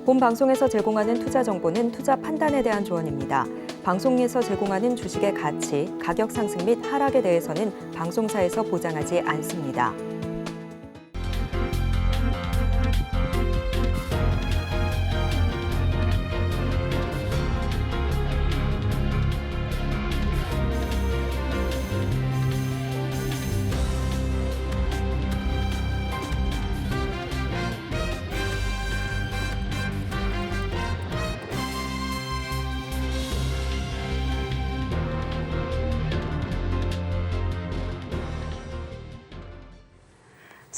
본 방송에서 제공하는 투자 정보는 투자 판단에 대한 조언입니다. 방송에서 제공하는 주식의 가치, 가격 상승 및 하락에 대해서는 방송사에서 보장하지 않습니다.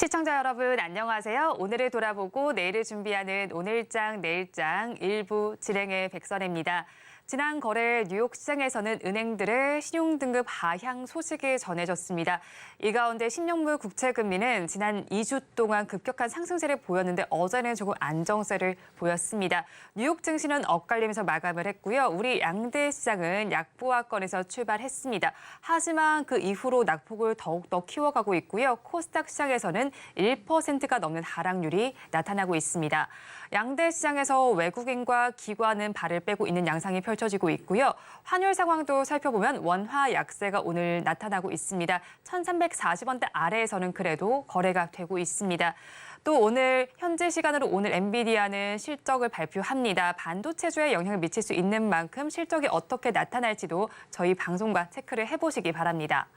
시청자 여러분 안녕하세요. 오늘을 돌아보고 내일을 준비하는 오늘장 내일장 일부 진행의 백선혜입니다. 지난 거래 뉴욕 시장에서는 은행들의 신용등급 하향 소식이 전해졌습니다. 이 가운데 10년물 국채금리는 지난 2주 동안 급격한 상승세를 보였는데 어제는 조금 안정세를 보였습니다. 뉴욕 증시는 엇갈리면서 마감을 했고요. 우리 양대 시장은 약보합권에서 출발했습니다. 하지만 그 이후로 낙폭을 더욱더 키워가고 있고요. 코스닥 시장에서는 1%가 넘는 하락률이 나타나고 있습니다. 양대 시장에서 외국인과 기관은 발을 빼고 있는 양상이 펼쳐지고 있고요. 환율 상황도 살펴보면 원화 약세가 오늘 나타나고 있습니다. 1340원대 아래에서는 그래도 거래가 되고 있습니다. 또 오늘 현재 시간으로 오늘 엔비디아는 실적을 발표합니다. 반도체주에 영향을 미칠 수 있는 만큼 실적이 어떻게 나타날지도 저희 방송과 체크를 해보시기 바랍니다.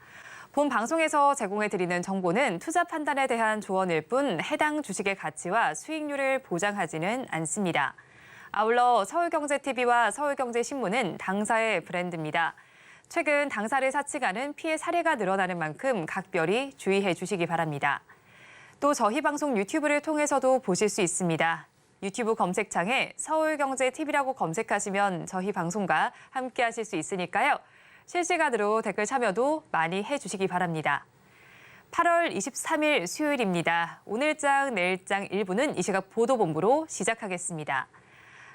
본 방송에서 제공해드리는 정보는 투자 판단에 대한 조언일 뿐 해당 주식의 가치와 수익률을 보장하지는 않습니다. 아울러 서울경제TV와 서울경제신문은 당사의 브랜드입니다. 최근 당사를 사칭하는 피해 사례가 늘어나는 만큼 각별히 주의해 주시기 바랍니다. 또 저희 방송 유튜브를 통해서도 보실 수 있습니다. 유튜브 검색창에 서울경제TV라고 검색하시면 저희 방송과 함께 하실 수 있으니까요. 실시간으로 댓글 참여도 많이 해주시기 바랍니다. 8월 23일 수요일입니다. 오늘장 내일장 1부는 이 시각 보도본부로 시작하겠습니다.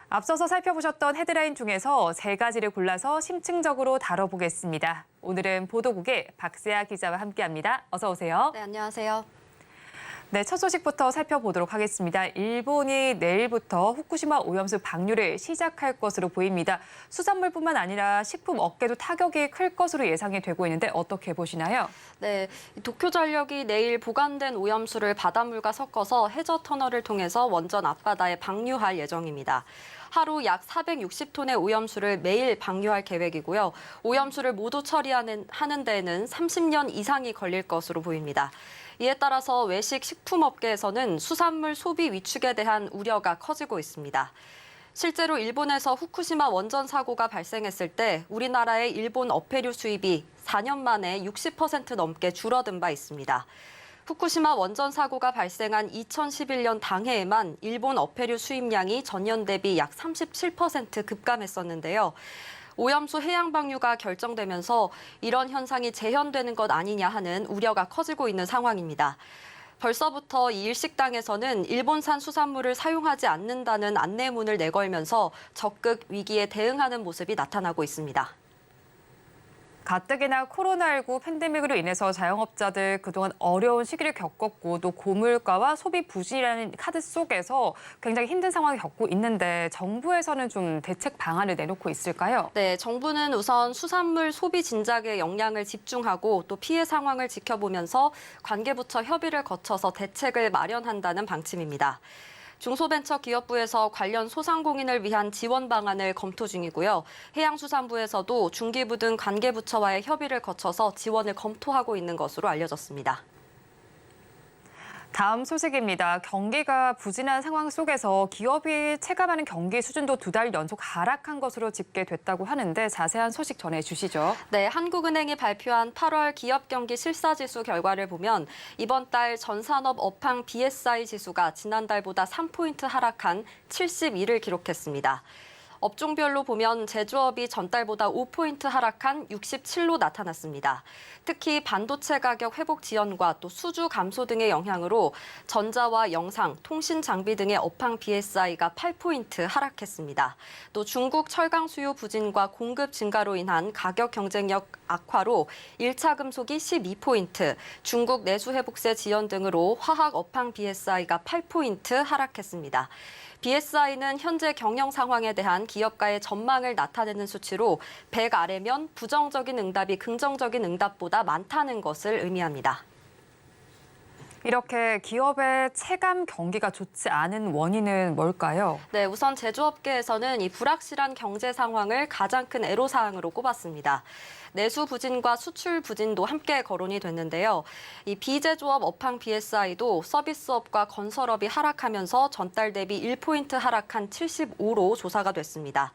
앞서서 살펴보셨던 헤드라인 중에서 3가지를 골라서 심층적으로 다뤄보겠습니다. 오늘은 보도국의 박세아 기자와 함께합니다. 어서 오세요. 네, 안녕하세요. 네, 첫 소식부터 살펴보도록 하겠습니다. 일본이 내일부터 후쿠시마 오염수 방류를 시작할 것으로 보입니다. 수산물뿐만 아니라 식품 업계도 타격이 클 것으로 예상이 되고 있는데 어떻게 보시나요? 네, 도쿄전력이 내일 보관된 오염수를 바닷물과 섞어서 해저 터널을 통해서 원전 앞바다에 방류할 예정입니다. 하루 약 460톤의 오염수를 매일 방류할 계획이고요. 오염수를 모두 처리하는 데에는 30년 이상이 걸릴 것으로 보입니다. 이에 따라서 외식 식품업계에서는 수산물 소비 위축에 대한 우려가 커지고 있습니다. 실제로 일본에서 후쿠시마 원전 사고가 발생했을 때 우리나라의 일본 어패류 수입이 4년 만에 60% 넘게 줄어든 바 있습니다. 후쿠시마 원전 사고가 발생한 2011년 당해에만 일본 어패류 수입량이 전년 대비 약 37% 급감했었는데요. 오염수 해양 방류가 결정되면서 이런 현상이 재현되는 것 아니냐 하는 우려가 커지고 있는 상황입니다. 벌써부터 이 일식당에서는 일본산 수산물을 사용하지 않는다는 안내문을 내걸면서 적극 위기에 대응하는 모습이 나타나고 있습니다. 가뜩이나 코로나19 팬데믹으로 인해서 자영업자들 그동안 어려운 시기를 겪었고 또 고물가와 소비 부진이라는 카드 속에서 굉장히 힘든 상황을 겪고 있는데 정부에서는 좀 대책 방안을 내놓고 있을까요? 네, 정부는 우선 수산물 소비 진작에 역량을 집중하고 또 피해 상황을 지켜보면서 관계부처 협의를 거쳐서 대책을 마련한다는 방침입니다. 중소벤처기업부에서 관련 소상공인을 위한 지원 방안을 검토 중이고요. 해양수산부에서도 중기부 등 관계부처와의 협의를 거쳐서 지원을 검토하고 있는 것으로 알려졌습니다. 다음 소식입니다. 경기가 부진한 상황 속에서 기업이 체감하는 경기 수준도 2달 연속 하락한 것으로 집계됐다고 하는데 자세한 소식 전해주시죠. 네, 한국은행이 발표한 8월 기업경기 실사지수 결과를 보면 이번 달 전산업 업황 BSI 지수가 지난달보다 3포인트 하락한 71을 기록했습니다. 업종별로 보면 제조업이 전달보다 5포인트 하락한 67로 나타났습니다. 특히 반도체 가격 회복 지연과 또 수주 감소 등의 영향으로 전자와 영상, 통신 장비 등의 업황 BSI가 8포인트 하락했습니다. 또 중국 철강 수요 부진과 공급 증가로 인한 가격 경쟁력 악화로 1차 금속이 12포인트, 중국 내수 회복세 지연 등으로 화학 업황 BSI가 8포인트 하락했습니다. BSI는 현재 경영 상황에 대한 기업가의 전망을 나타내는 수치로 100 아래면 부정적인 응답이 긍정적인 응답보다 많다는 것을 의미합니다. 이렇게 기업의 체감 경기가 좋지 않은 원인은 뭘까요? 네, 우선 제조업계에서는 이 불확실한 경제 상황을 가장 큰 애로사항으로 꼽았습니다. 내수 부진과 수출 부진도 함께 거론이 됐는데요. 이 비제조업 업황 BSI도 서비스업과 건설업이 하락하면서 전달 대비 1포인트 하락한 75로 조사가 됐습니다.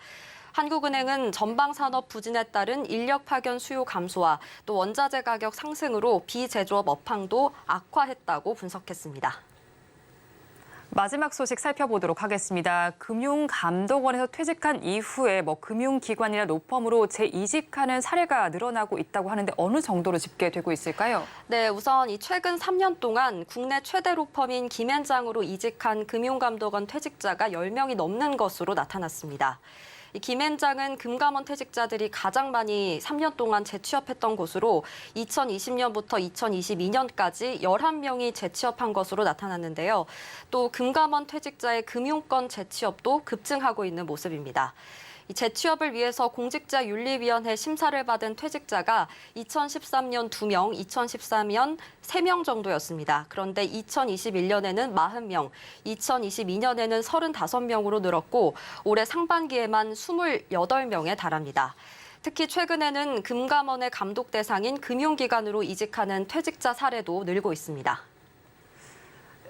한국은행은 전방산업 부진에 따른 인력 파견 수요 감소와 또 원자재 가격 상승으로 비제조업 업황도 악화했다고 분석했습니다. 마지막 소식 살펴보도록 하겠습니다. 금융감독원에서 퇴직한 이후에 금융기관이나 로펌으로 재이직하는 사례가 늘어나고 있다고 하는데 어느 정도로 집계되고 있을까요? 네, 우선 이 최근 3년 동안 국내 최대 로펌인 김앤장으로 이직한 금융감독원 퇴직자가 10명이 넘는 것으로 나타났습니다. 이 김앤장은 금감원 퇴직자들이 가장 많이 3년 동안 재취업했던 곳으로 2020년부터 2022년까지 11명이 재취업한 것으로 나타났는데요. 또 금감원 퇴직자의 금융권 재취업도 급증하고 있는 모습입니다. 이 재취업을 위해서 공직자윤리위원회 심사를 받은 퇴직자가 2013년 2명, 2014년 3명 정도였습니다. 그런데 2021년에는 40명, 2022년에는 35명으로 늘었고 올해 상반기에만 28명에 달합니다. 특히 최근에는 금감원의 감독 대상인 금융기관으로 이직하는 퇴직자 사례도 늘고 있습니다.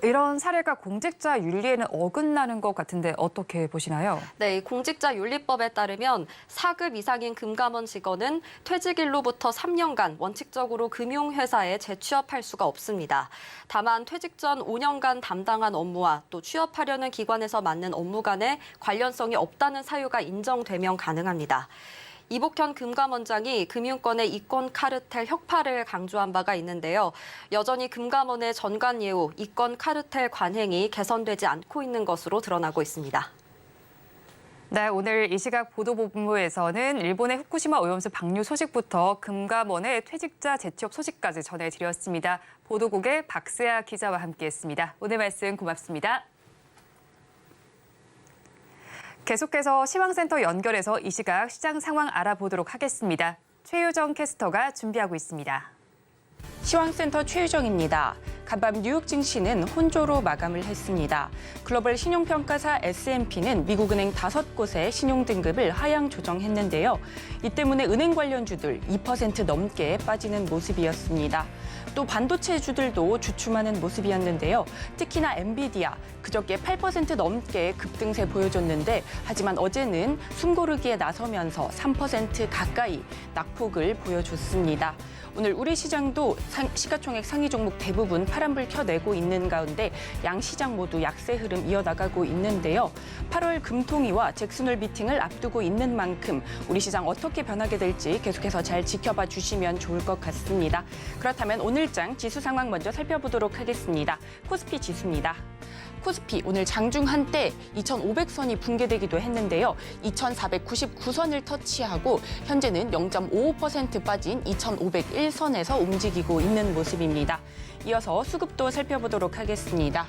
이런 사례가 공직자 윤리에는 어긋나는 것 같은데 어떻게 보시나요? 네, 공직자윤리법에 따르면 4급 이상인 금감원 직원은 퇴직일로부터 3년간 원칙적으로 금융회사에 재취업할 수가 없습니다. 다만 퇴직 전 5년간 담당한 업무와 또 취업하려는 기관에서 맡는 업무 간에 관련성이 없다는 사유가 인정되면 가능합니다. 이복현 금감원장이 금융권의 이권 카르텔 혁파를 강조한 바가 있는데요. 여전히 금감원의 전관 예우, 이권 카르텔 관행이 개선되지 않고 있는 것으로 드러나고 있습니다. 네, 오늘 이 시각 보도본부에서는 일본의 후쿠시마 오염수 방류 소식부터 금감원의 퇴직자 재취업 소식까지 전해드렸습니다. 보도국의 박세아 기자와 함께했습니다. 오늘 말씀 고맙습니다. 계속해서 시황센터 연결해서 이 시각 시장 상황 알아보도록 하겠습니다. 최유정 캐스터가 준비하고 있습니다. 시황센터 최유정입니다. 간밤 뉴욕 증시는 혼조로 마감을 했습니다. 글로벌 신용평가사 S&P는 미국은행 5곳의 신용등급을 하향 조정했는데요. 이 때문에 은행 관련주들 2% 넘게 빠지는 모습이었습니다. 또 반도체주들도 주춤하는 모습이었는데요. 특히나 엔비디아, 그저께 8% 넘게 급등세 보여줬는데 하지만 어제는 숨고르기에 나서면서 3% 가까이 낙폭을 보여줬습니다. 오늘 우리 시장도 시가총액 상위 종목 대부분 파란불 켜내고 있는 가운데 양 시장 모두 약세 흐름 이어나가고 있는데요. 8월 금통위와 잭슨홀 미팅을 앞두고 있는 만큼 우리 시장 어떻게 변하게 될지 계속해서 잘 지켜봐 주시면 좋을 것 같습니다. 그렇다면 오늘장 지수 상황 먼저 살펴보도록 하겠습니다. 코스피 지수입니다. 코스피 오늘 장중 한때 2,500선이 붕괴되기도 했는데요. 2,499선을 터치하고 현재는 0.55% 빠진 2,501선에서 움직이고 있는 모습입니다. 이어서 수급도 살펴보도록 하겠습니다.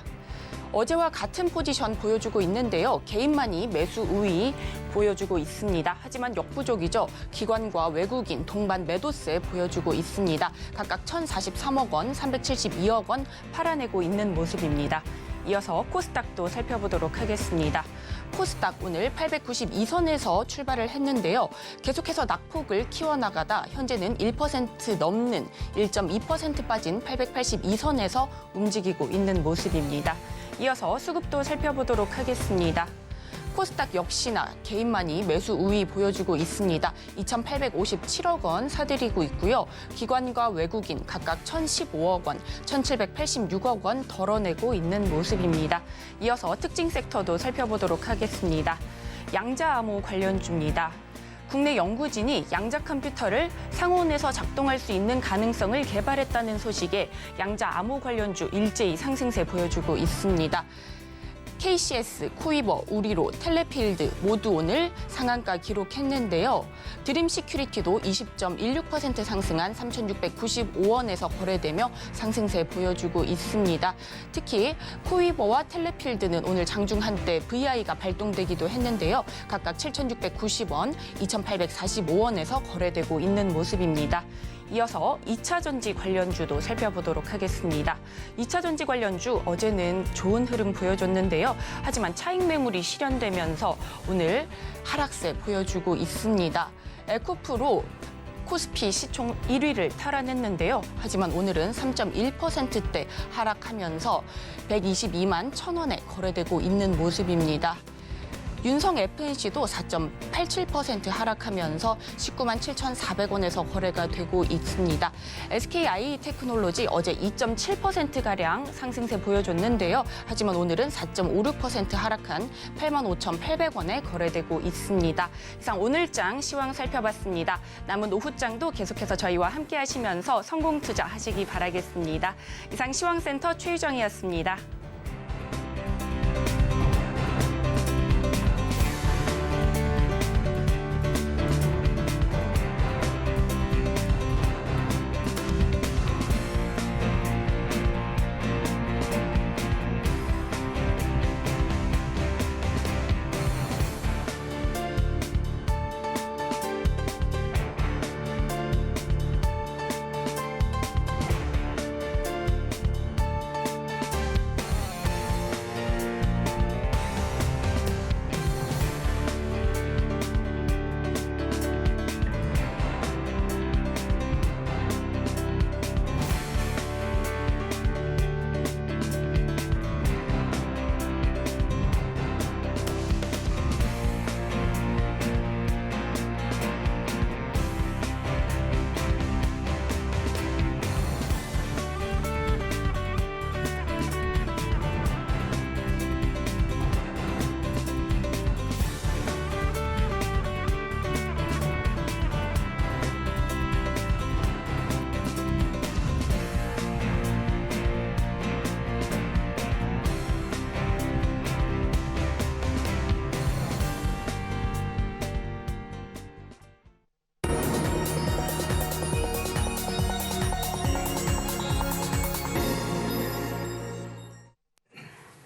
어제와 같은 포지션 보여주고 있는데요. 개인만이 매수 우위 보여주고 있습니다. 하지만 역부족이죠. 기관과 외국인 동반 매도세 보여주고 있습니다. 각각 1,043억 원, 372억 원 팔아내고 있는 모습입니다. 이어서 코스닥도 살펴보도록 하겠습니다. 코스닥 오늘 892선에서 출발을 했는데요. 계속해서 낙폭을 키워나가다 현재는 1% 넘는 1.2% 빠진 882선에서 움직이고 있는 모습입니다. 이어서 수급도 살펴보도록 하겠습니다. 코스닥 역시나 개인만이 매수 우위 보여주고 있습니다. 2,857억 원 사들이고 있고요. 기관과 외국인 각각 1,015억 원, 1,786억 원 덜어내고 있는 모습입니다. 이어서 특징 섹터도 살펴보도록 하겠습니다. 양자암호 관련주입니다. 국내 연구진이 양자 컴퓨터를 상온에서 작동할 수 있는 가능성을 개발했다는 소식에 양자암호 관련주 일제히 상승세 보여주고 있습니다. KCS, 쿠이버, 우리로, 텔레필드 모두 오늘 상한가 기록했는데요. 드림 시큐리티도 20.16% 상승한 3,695원에서 거래되며 상승세 보여주고 있습니다. 특히 쿠이버와 텔레필드는 오늘 장중 한때 VI가 발동되기도 했는데요. 각각 7,690원, 2,845원에서 거래되고 있는 모습입니다. 이어서 2차 전지 관련주도 살펴보도록 하겠습니다. 2차 전지 관련주 어제는 좋은 흐름 보여줬는데요. 하지만 차익 매물이 실현되면서 오늘 하락세 보여주고 있습니다. 에코프로 코스피 시총 1위를 탈환했는데요. 하지만 오늘은 3.1%대 하락하면서 122만 1,000원에 거래되고 있는 모습입니다. 윤성 FNC도 4.87% 하락하면서 19만 7,400원에서 거래가 되고 있습니다. SKI 테크놀로지 어제 2.7%가량 상승세 보여줬는데요. 하지만 오늘은 4.56% 하락한 85,800원에 거래되고 있습니다. 이상 오늘장 시황 살펴봤습니다. 남은 오후장도 계속해서 저희와 함께 하시면서 성공 투자하시기 바라겠습니다. 이상 시황센터 최유정이었습니다.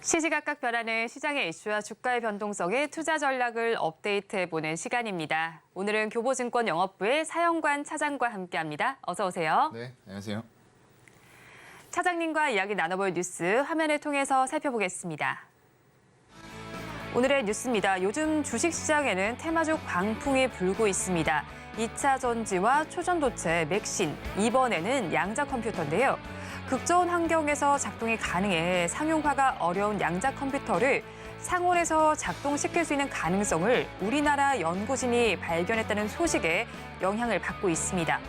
시시각각 변하는 시장의 이슈와 주가의 변동성에 투자 전략을 업데이트해보는 시간입니다. 오늘은 교보증권 영업부의 사영관 차장과 함께합니다. 어서 오세요. 네, 안녕하세요. 차장님과 이야기 나눠볼 뉴스 화면을 통해서 살펴보겠습니다. 오늘의 뉴스입니다. 요즘 주식시장에는 테마주 광풍이 불고 있습니다. 2차 전지와 초전도체, 맥신, 이번에는 양자 컴퓨터인데요. 극저온 환경에서 작동이 가능해 상용화가 어려운 양자 컴퓨터를 상온에서 작동시킬 수 있는 가능성을 우리나라 연구진이 발견했다는 소식에 영향을 받고 있습니다.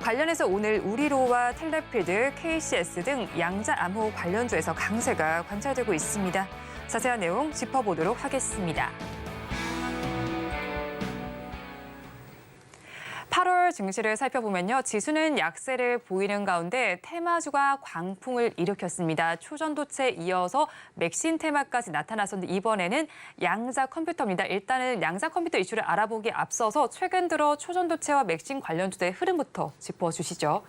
관련해서 오늘 우리로와 텔레필드, KCS 등 양자 암호 관련주에서 강세가 관찰되고 있습니다. 자세한 내용 짚어보도록 하겠습니다. 8월 증시를 살펴보면요. 지수는 약세를 보이는 가운데 테마주가 광풍을 일으켰습니다. 초전도체에 이어서 맥신 테마까지 나타났었는데 이번에는 양자 컴퓨터입니다. 일단은 양자 컴퓨터 이슈를 알아보기에 앞서서 최근 들어 초전도체와 맥신 관련주의 흐름부터 짚어주시죠.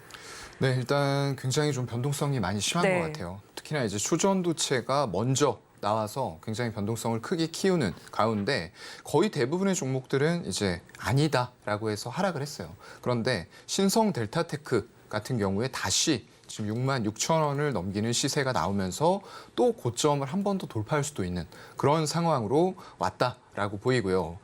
네, 일단 굉장히 좀 변동성이 많이 심한 것 같아요. 특히나 이제 초전도체가 먼저 나와서 굉장히 변동성을 크게 키우는 가운데 거의 대부분의 종목들은 이제 아니다라고 해서 하락을 했어요. 그런데 신성 델타테크 같은 경우에 다시 지금 6만 6천 원을 넘기는 시세가 나오면서 또 고점을 한 번 더 돌파할 수도 있는 그런 상황으로 왔다라고 보이고요.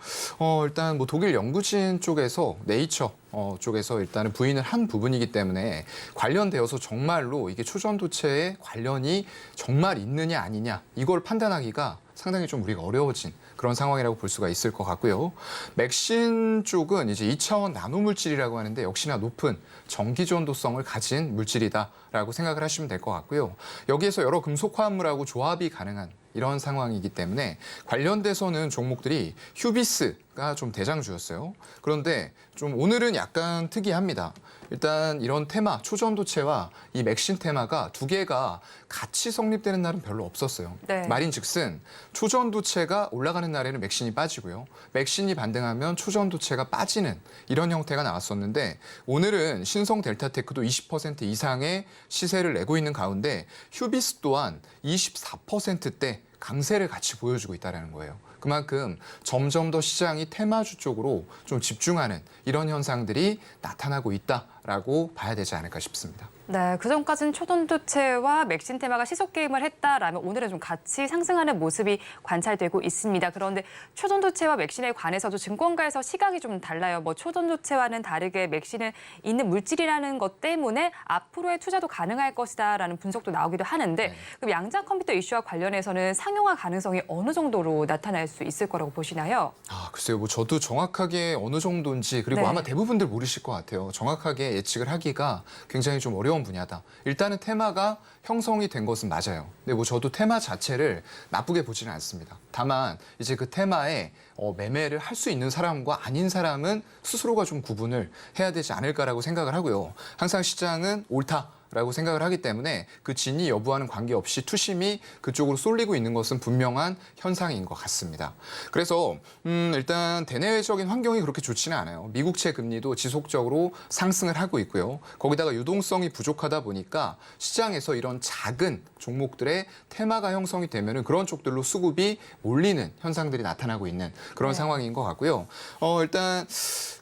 일단 뭐 독일 연구진 쪽에서 네이처 쪽에서 일단은 부인을 한 부분이기 때문에 관련되어서 정말로 이게 초전도체에 관련이 정말 있느냐 아니냐 이걸 판단하기가 상당히 좀 우리가 어려워진 그런 상황이라고 볼 수가 있을 것 같고요. 맥신 쪽은 이제 2차원 나노물질이라고 하는데 역시나 높은 전기전도성을 가진 물질이다라고 생각을 하시면 될 것 같고요. 여기에서 여러 금속 화합물하고 조합이 가능한 이런 상황이기 때문에 관련돼서는 종목들이 휴비스가 좀 대장주였어요. 그런데 좀 오늘은 약간 특이합니다. 일단 이런 테마, 초전도체와 이 맥신 테마가 두 개가 같이 성립되는 날은 별로 없었어요. 네. 말인즉슨 초전도체가 올라가는 날에는 맥신이 빠지고요. 맥신이 반등하면 초전도체가 빠지는 이런 형태가 나왔었는데 오늘은 신성 델타테크도 20% 이상의 시세를 내고 있는 가운데 휴비스 또한 24%대 강세를 같이 보여주고 있다는 거예요. 그만큼 점점 더 시장이 테마주 쪽으로 좀 집중하는 이런 현상들이 나타나고 있다라고 봐야 되지 않을까 싶습니다. 네, 그전까지는 초전도체와 맥신 테마가 시속 게임을 했다라면 오늘은 좀 같이 상승하는 모습이 관찰되고 있습니다. 그런데 초전도체와 맥신에 관해서도 증권가에서 시각이 좀 달라요. 뭐 초전도체와는 다르게 맥신은 있는 물질이라는 것 때문에 앞으로의 투자도 가능할 것이다라는 분석도 나오기도 하는데 네. 그럼 양자 컴퓨터 이슈와 관련해서는 상용화 가능성이 어느 정도로 나타날 수 있을 거라고 보시나요? 글쎄요. 뭐 저도 정확하게 어느 정도인지 그리고 네. 아마 대부분들 모르실 것 같아요. 정확하게 예측을 하기가 굉장히 좀 어려운 분야다. 일단은 테마가 형성이 된 것은 맞아요. 근데 뭐 저도 테마 자체를 나쁘게 보지는 않습니다. 다만 이제 그 테마에 매매를 할 수 있는 사람과 아닌 사람은 스스로가 좀 구분을 해야 되지 않을까라고 생각을 하고요. 항상 시장은 옳다라고 생각을 하기 때문에 그 진위 여부와는 관계없이 투심이 그쪽으로 쏠리고 있는 것은 분명한 현상인 것 같습니다. 그래서 일단 대내외적인 환경이 그렇게 좋지는 않아요. 미국채 금리도 지속적으로 상승을 하고 있고요. 거기다가 유동성이 부족하다 보니까 시장에서 이런 작은 종목들의 테마가 형성이 되면은 그런 쪽들로 수급이 몰리는 현상들이 나타나고 있는 그런 상황인 것 같고요. 일단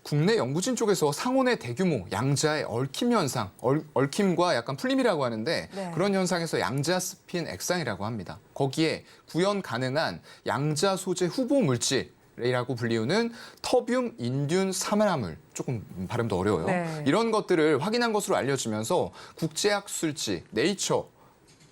국내 연구진 쪽에서 상온의 대규모 양자의 얽힘 현상, 얽힘과 약간 풀림이라고 하는데 네. 그런 현상에서 양자 스핀 액상이라고 합니다. 거기에 구현 가능한 양자 소재 후보 물질 이라고 불리우는 터뷴, 인듐, 사마나물 조금 발음도 어려워요. 네. 이런 것들을 확인한 것으로 알려지면서 국제학술지 네이처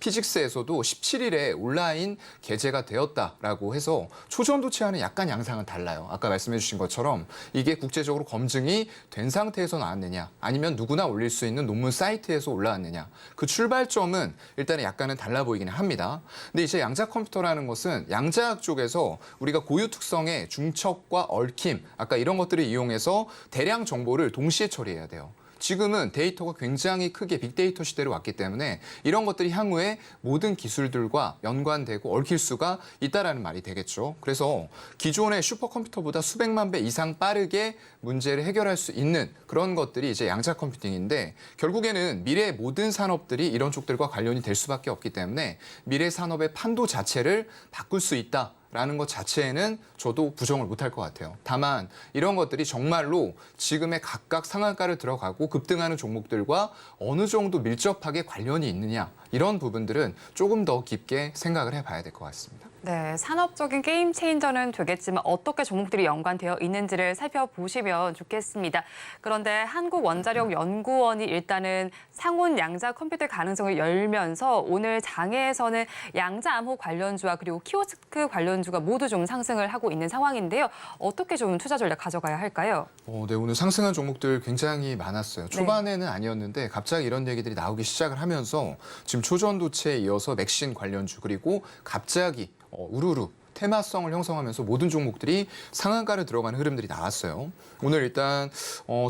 피직스에서도 17일에 온라인 게재가 되었다라고 해서 초전도체와는 약간 양상은 달라요. 아까 말씀해 주신 것처럼 이게 국제적으로 검증이 된 상태에서 나왔느냐 아니면 누구나 올릴 수 있는 논문 사이트에서 올라왔느냐 그 출발점은 일단은 약간은 달라 보이기는 합니다. 근데 이제 양자 컴퓨터라는 것은 양자학 쪽에서 우리가 고유 특성의 중첩과 얽힘 아까 이런 것들을 이용해서 대량 정보를 동시에 처리해야 돼요. 지금은 데이터가 굉장히 크게 빅데이터 시대로 왔기 때문에 이런 것들이 향후에 모든 기술들과 연관되고 얽힐 수가 있다라는 말이 되겠죠. 그래서 기존의 슈퍼컴퓨터보다 수백만 배 이상 빠르게 문제를 해결할 수 있는 그런 것들이 이제 양자 컴퓨팅인데 결국에는 미래의 모든 산업들이 이런 쪽들과 관련이 될 수밖에 없기 때문에 미래 산업의 판도 자체를 바꿀 수 있다. 라는 것 자체에는 저도 부정을 못할 것 같아요. 다만 이런 것들이 정말로 지금의 각각 상한가를 들어가고 급등하는 종목들과 어느 정도 밀접하게 관련이 있느냐 이런 부분들은 조금 더 깊게 생각을 해봐야 될 것 같습니다. 네, 산업적인 게임 체인저는 되겠지만 어떻게 종목들이 연관되어 있는지를 살펴보시면 좋겠습니다. 그런데 한국원자력연구원이 일단은 상온 양자 컴퓨터 가능성을 열면서 오늘 장에서는 양자 암호 관련주와 그리고 키오스크 관련주가 모두 좀 상승을 하고 있는 상황인데요. 어떻게 좀 투자 전략 가져가야 할까요? 네, 오늘 상승한 종목들 굉장히 많았어요. 초반에는 아니었는데 갑자기 이런 얘기들이 나오기 시작을 하면서 지금 초전도체에 이어서 맥신 관련주 그리고 갑자기 우르르 테마성을 형성하면서 모든 종목들이 상한가를 들어가는 흐름들이 나왔어요. 오늘 일단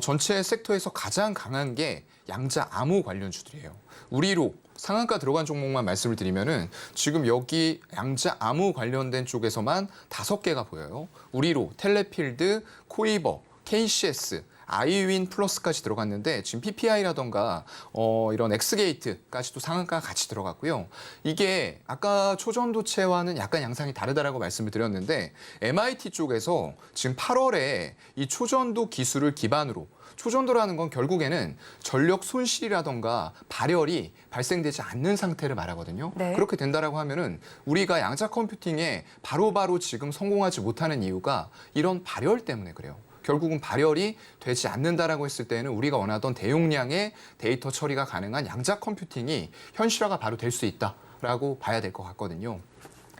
전체 섹터에서 가장 강한 게 양자 암호 관련주들이에요. 우리로 상한가 들어간 종목만 말씀을 드리면은 지금 여기 양자 암호 관련된 쪽에서만 5개가 보여요. 우리로, 텔레필드, 코이버, KCS, 아이윈 플러스까지 들어갔는데 지금 PPI라던가 이런 엑스게이트까지도 상한가가 같이 들어갔고요. 이게 아까 초전도체와는 약간 양상이 다르다라고 말씀을 드렸는데 MIT 쪽에서 지금 8월에 이 초전도 기술을 기반으로 초전도라는 건 결국에는 전력 손실이라던가 발열이 발생되지 않는 상태를 말하거든요. 네. 그렇게 된다라고 하면은 우리가 양자 컴퓨팅에 바로바로 지금 성공하지 못하는 이유가 이런 발열 때문에 그래요. 결국은 발열이 되지 않는다라고 했을 때는 우리가 원하던 대용량의 데이터 처리가 가능한 양자 컴퓨팅이 현실화가 바로 될 수 있다라고 봐야 될 것 같거든요.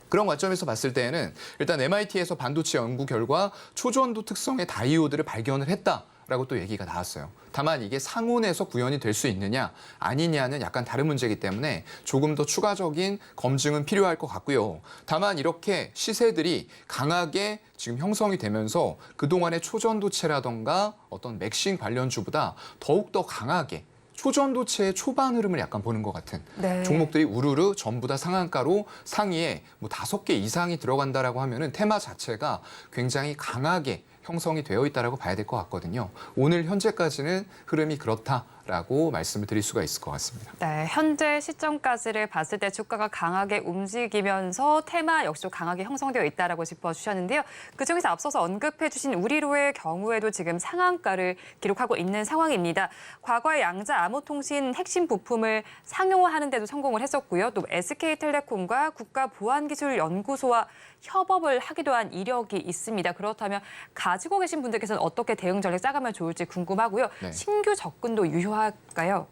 그런 관점에서 봤을 때는 일단 MIT에서 반도체 연구 결과 초전도 특성의 다이오드를 발견을 했다. 라고 또 얘기가 나왔어요. 다만 이게 상온에서 구현이 될 수 있느냐 아니냐는 약간 다른 문제이기 때문에 조금 더 추가적인 검증은 필요할 것 같고요. 다만 이렇게 시세들이 강하게 지금 형성이 되면서 그동안의 초전도체라던가 어떤 맥심 관련주보다 더욱더 강하게 초전도체의 초반 흐름을 약간 보는 것 같은 네. 종목들이 우르르 전부 다 상한가로 상위에 뭐 5개 이상이 들어간다라고 하면은 테마 자체가 굉장히 강하게 형성이 되어 있다라고 봐야 될 것 같거든요. 오늘 현재까지는 흐름이 그렇다라고 말씀을 드릴 수가 있을 것 같습니다. 네, 현재 시점까지를 봤을 때 주가가 강하게 움직이면서 테마 역시도 강하게 형성되어 있다라고 짚어주셨는데요. 그중에서 앞서서 언급해주신 우리로의 경우에도 지금 상한가를 기록하고 있는 상황입니다. 과거에 양자 암호통신 핵심 부품을 상용화하는 데도 성공을 했었고요. 또 SK텔레콤과 국가보안기술연구소와 협업을 하기도 한 이력이 있습니다. 그렇다면 가지고 계신 분들께서는 어떻게 대응 전략 짜가면 좋을지 궁금하고요. 네. 신규 접근도 유효할까요?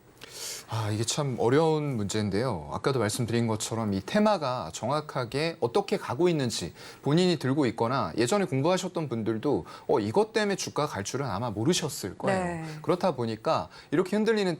이게 참 어려운 문제인데요. 아까도 말씀드린 것처럼 이 테마가 정확하게 어떻게 가고 있는지 본인이 들고 있거나 예전에 공부하셨던 분들도 이것 때문에 주가가 갈 줄은 아마 모르셨을 거예요. 네. 그렇다 보니까 이렇게 흔들리는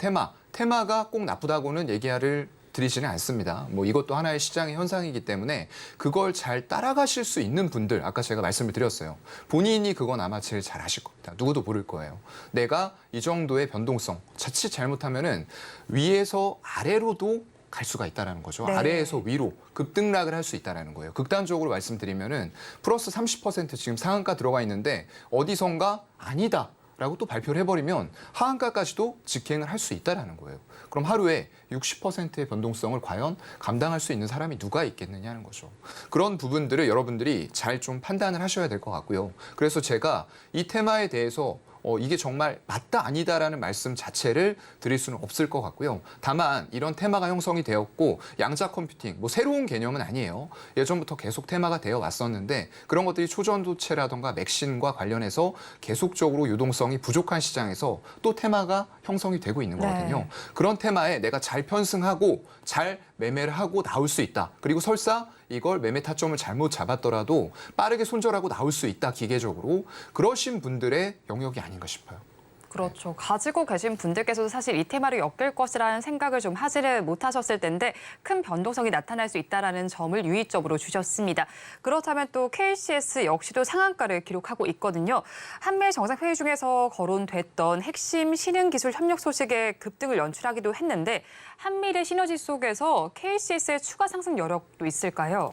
테마가 꼭 나쁘다고는 얘기를 드리지는 않습니다. 뭐 이것도 하나의 시장의 현상이기 때문에 그걸 잘 따라가실 수 있는 분들, 아까 제가 말씀을 드렸어요. 본인이 그건 아마 제일 잘 아실 겁니다. 누구도 모를 거예요. 내가 이 정도의 변동성, 자칫 잘못하면은 위에서 아래로도 갈 수가 있다는 거죠. 네. 아래에서 위로 급등락을 할 수 있다는 거예요. 극단적으로 말씀드리면은 플러스 30% 지금 상한가 들어가 있는데 어디선가 아니다. 라고 또 발표를 해버리면 하한가까지도 직행을 할 수 있다는 거예요. 그럼 하루에 60%의 변동성을 과연 감당할 수 있는 사람이 누가 있겠느냐는 거죠. 그런 부분들을 여러분들이 잘 좀 판단을 하셔야 될 것 같고요. 그래서 제가 이 테마에 대해서 이게 정말 맞다 아니다라는 말씀 자체를 드릴 수는 없을 것 같고요. 다만 이런 테마가 형성이 되었고 양자 컴퓨팅, 뭐 새로운 개념은 아니에요. 예전부터 계속 테마가 되어 왔었는데 그런 것들이 초전도체라던가 맥신과 관련해서 계속적으로 유동성이 부족한 시장에서 또 테마가 형성이 되고 있는 거거든요. 네. 그런 테마에 내가 잘 편승하고 잘 매매를 하고 나올 수 있다. 그리고 설사 이걸 매매 타점을 잘못 잡았더라도 빠르게 손절하고 나올 수 있다. 기계적으로. 그러신 분들의 영역이 아닌가 싶어요. 그렇죠. 가지고 계신 분들께서도 사실 이 테마를 엮일 것이라는 생각을 좀 하지를 못하셨을 텐데 큰 변동성이 나타날 수 있다는 점을 유의점으로 주셨습니다. 그렇다면 또 KCS 역시도 상한가를 기록하고 있거든요. 한미일 정상회의 중에서 거론됐던 핵심 신흥기술 협력 소식에 급등을 연출하기도 했는데 한미일의 시너지 속에서 KCS의 추가 상승 여력도 있을까요?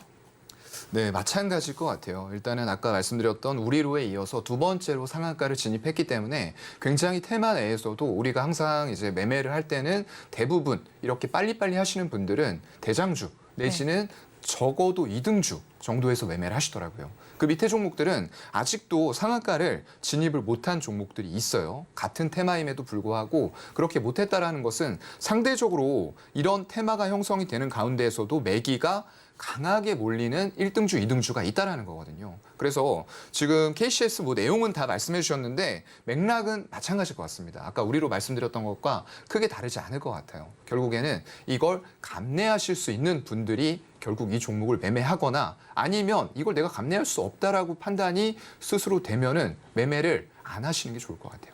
네, 마찬가지일 것 같아요. 일단은 아까 말씀드렸던 우리로에 이어서 두 번째로 상한가를 진입했기 때문에 굉장히 테마 내에서도 우리가 항상 이제 매매를 할 때는 대부분 이렇게 빨리빨리 하시는 분들은 대장주 내지는 적어도 2등주 정도에서 매매를 하시더라고요. 그 밑에 종목들은 아직도 상한가를 진입을 못한 종목들이 있어요. 같은 테마임에도 불구하고 그렇게 못했다라는 것은 상대적으로 이런 테마가 형성이 되는 가운데에서도 매기가 강하게 몰리는 1등주, 2등주가 있다라는 거거든요. 그래서 지금 KCS 뭐 내용은 다 말씀해 주셨는데 맥락은 마찬가지일 것 같습니다. 아까 우리로 말씀드렸던 것과 크게 다르지 않을 것 같아요. 결국에는 이걸 감내하실 수 있는 분들이 결국 이 종목을 매매하거나 아니면 이걸 내가 감내할 수 없다라고 판단이 스스로 되면은 매매를 안 하시는 게 좋을 것 같아요.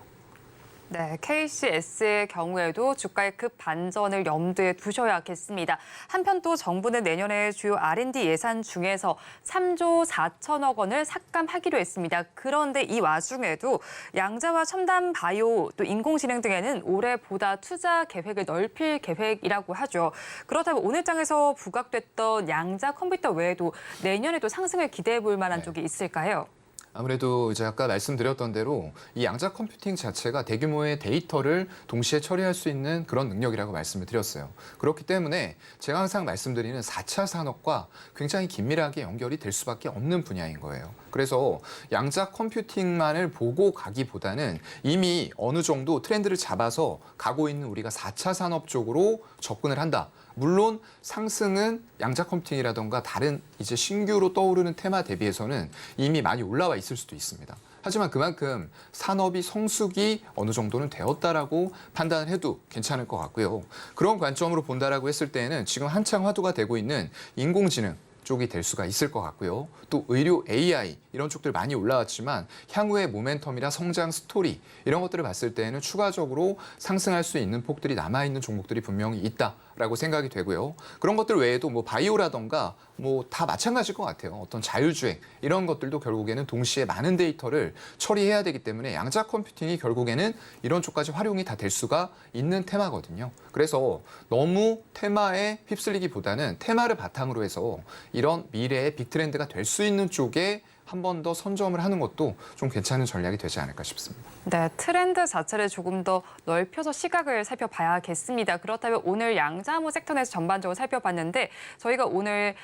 네, KCS의 경우에도 주가의 급 반전을 염두에 두셔야겠습니다. 한편 또 정부는 내년에 주요 R&D 예산 중에서 3조 4천억 원을 삭감하기로 했습니다. 그런데 이 와중에도 양자와 첨단 바이오 또 인공지능 등에는 올해보다 투자 계획을 넓힐 계획이라고 하죠. 그렇다면 오늘 장에서 부각됐던 양자 컴퓨터 외에도 내년에도 상승을 기대해 볼 만한 쪽이 있을까요? 아무래도 이제 아까 말씀드렸던 대로 이 양자 컴퓨팅 자체가 대규모의 데이터를 동시에 처리할 수 있는 그런 능력이라고 말씀을 드렸어요. 그렇기 때문에 제가 항상 말씀드리는 4차 산업과 굉장히 긴밀하게 연결이 될 수밖에 없는 분야인 거예요. 그래서 양자 컴퓨팅만을 보고 가기보다는 이미 어느 정도 트렌드를 잡아서 가고 있는 우리가 4차 산업 쪽으로 접근을 한다. 물론 상승은 양자 컴퓨팅이라던가 다른 이제 신규로 떠오르는 테마 대비해서는 이미 많이 올라와 있을 수도 있습니다. 하지만 그만큼 산업이 성숙이 어느 정도는 되었다라고 판단을 해도 괜찮을 것 같고요. 그런 관점으로 본다라고 했을 때에는 지금 한창 화두가 되고 있는 인공지능, 쪽이 될 수가 있을 것 같고요. 또 의료 AI 이런 쪽들 많이 올라왔지만 향후의 모멘텀이나 성장 스토리 이런 것들을 봤을 때에는 추가적으로 상승할 수 있는 폭들이 남아있는 종목들이 분명히 있다라고 생각이 되고요. 그런 것들 외에도 뭐 바이오라던가 뭐 다 마찬가지일 것 같아요. 어떤 자율주행 이런 것들도 결국에는 동시에 많은 데이터를 처리해야 되기 때문에 양자 컴퓨팅이 결국에는 이런 쪽까지 활용이 다 될 수가 있는 테마거든요. 그래서 너무 테마에 휩쓸리기보다는 테마를 바탕으로 해서 이런 미래의 빅트렌드가 될 수 있는 쪽에 한 번 더 선점을 하는 것도 좀 괜찮은 전략이 되지 않을까 싶습니다. 네, 트렌드 자체를 조금 더 넓혀서 시각을 살펴봐야겠습니다. 그렇다면 오늘 양자암호 섹터 내에서 전반적으로 살펴봤는데 저희가 오늘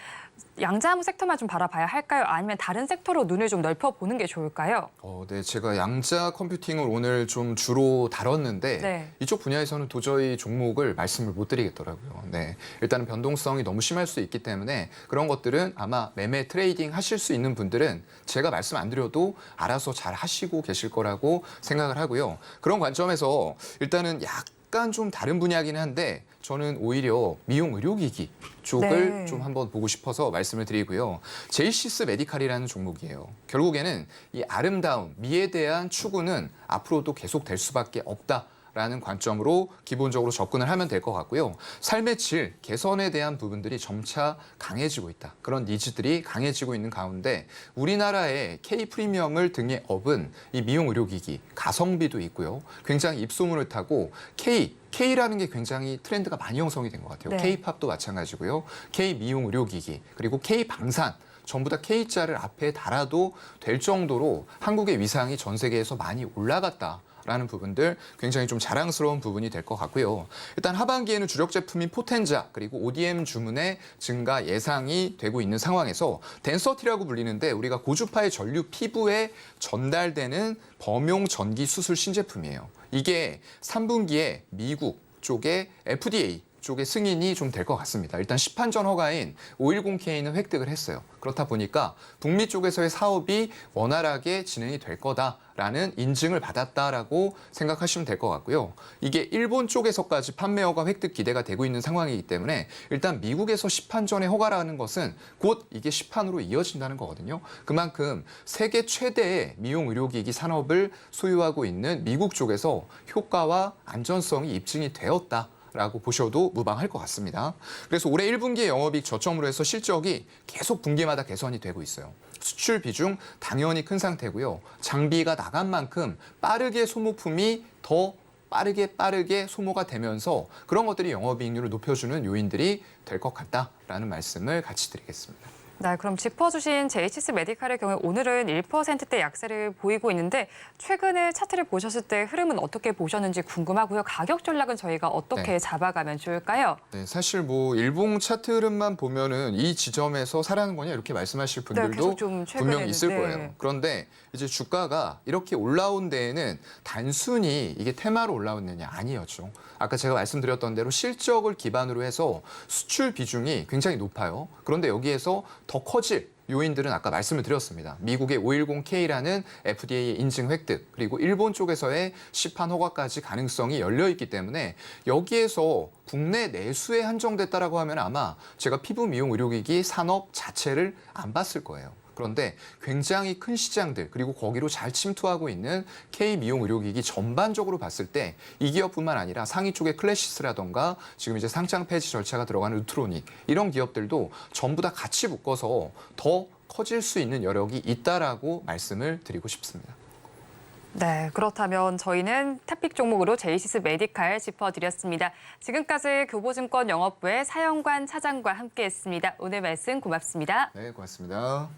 양자암호 섹터만 좀 바라봐야 할까요? 아니면 다른 섹터로 눈을 좀 넓혀보는 게 좋을까요? 네, 제가 양자 컴퓨팅을 오늘 좀 주로 다뤘는데 네. 이쪽 분야에서는 도저히 종목을 말씀을 못 드리겠더라고요. 네, 일단은 변동성이 너무 심할 수 있기 때문에 그런 것들은 아마 매매 트레이딩 하실 수 있는 분들은 제가 말씀 안 드려도 알아서 잘 하시고 계실 거라고 생각을 하고요. 그런 관점에서 일단은 약간 좀 다른 분야이긴 한데 저는 오히려 미용 의료기기 쪽을 네. 좀 한번 보고 싶어서 말씀을 드리고요. 제이시스 메디칼이라는 종목이에요. 결국에는 이 아름다움, 미에 대한 추구는 앞으로도 계속 될 수밖에 없다라는 관점으로 기본적으로 접근을 하면 될 것 같고요. 삶의 질, 개선에 대한 부분들이 점차 강해지고 있다. 그런 니즈들이 강해지고 있는 가운데 우리나라의 K 프리미엄을 등에 업은 이 미용 의료기기, 가성비도 있고요. 굉장히 입소문을 타고 K라는 게 굉장히 트렌드가 많이 형성이 된 것 같아요. 네. K-팝도 마찬가지고요. K 미용 의료기기 그리고 K 방산 전부 다 K자를 앞에 달아도 될 정도로 한국의 위상이 전 세계에서 많이 올라갔다라는 부분들 굉장히 좀 자랑스러운 부분이 될 것 같고요. 일단 하반기에는 주력 제품인 포텐자 그리고 ODM 주문의 증가 예상이 되고 있는 상황에서 덴서티라고 불리는데 우리가 고주파의 전류 피부에 전달되는 범용 전기 수술 신제품이에요. 이게 3분기에 미국 쪽에 FDA 쪽의 승인이 좀 될 것 같습니다. 일단 시판전 허가인 510K는 획득을 했어요. 그렇다 보니까 북미 쪽에서의 사업이 원활하게 진행이 될 거다라는 인증을 받았다라고 생각하시면 될 것 같고요. 이게 일본 쪽에서까지 판매 허가 획득 기대가 되고 있는 상황이기 때문에 일단 미국에서 시판전의 허가라는 것은 곧 이게 시판으로 이어진다는 거거든요. 그만큼 세계 최대의 미용 의료기기 산업을 소유하고 있는 미국 쪽에서 효과와 안전성이 입증이 되었다. 라고 보셔도 무방할 것 같습니다. 그래서 올해 1분기의 영업이익 저점으로 해서 실적이 계속 분기마다 개선이 되고 있어요. 수출 비중 당연히 큰 상태고요. 장비가 나간 만큼 빠르게 소모품이 더 빠르게 소모가 되면서 그런 것들이 영업이익률을 높여주는 요인들이 될 것 같다라는 말씀을 같이 드리겠습니다. 네, 그럼 짚어주신 제이시스 메디칼의 경우 오늘은 1%대 약세를 보이고 있는데 최근에 차트를 보셨을 때 흐름은 어떻게 보셨는지 궁금하고요. 가격 전략은 저희가 어떻게 잡아가면 좋을까요? 네, 사실 뭐 일봉 차트 흐름만 보면은 이 지점에서 사라는 거냐 이렇게 말씀하실 분들도 계속 좀 분명히 있을 최근에는, 거예요. 그런데 이제 주가가 이렇게 올라온 데에는 단순히 이게 테마로 올라왔느냐 아니었죠. 아까 제가 말씀드렸던 대로 실적을 기반으로 해서 수출 비중이 굉장히 높아요. 그런데 여기에서 더 커질 요인들은 아까 말씀을 드렸습니다. 미국의 510K라는 FDA 인증 획득, 그리고 일본 쪽에서의 시판 허가까지 가능성이 열려 있기 때문에 여기에서 국내 내수에 한정됐다라고 하면 아마 제가 피부 미용 의료기기 산업 자체를 안 봤을 거예요. 그런데 굉장히 큰 시장들 그리고 거기로 잘 침투하고 있는 K 미용 의료기기 전반적으로 봤을 때 이 기업뿐만 아니라 상위 쪽의 클래시스라던가 지금 이제 상장 폐지 절차가 들어가는 루트로닉 이런 기업들도 전부 다 같이 묶어서 더 커질 수 있는 여력이 있다라고 말씀을 드리고 싶습니다. 네, 그렇다면 저희는 탑픽 종목으로 제이시스 메디칼 짚어드렸습니다. 지금까지 교보증권 영업부의 사영관 차장과 함께했습니다. 오늘 말씀 고맙습니다. 네, 고맙습니다.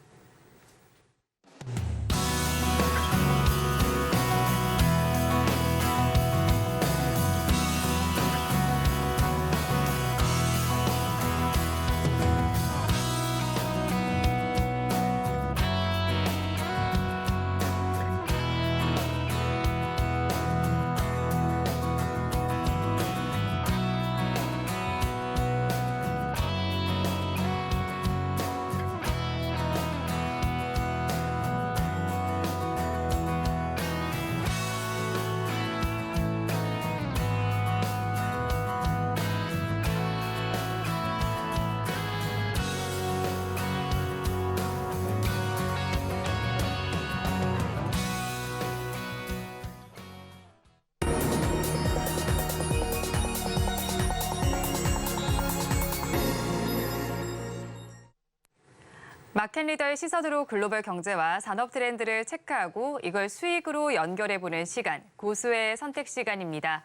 마켓리더의 시선으로 글로벌 경제와 산업 트렌드를 체크하고 이걸 수익으로 연결해보는 시간, 고수의 선택 시간입니다.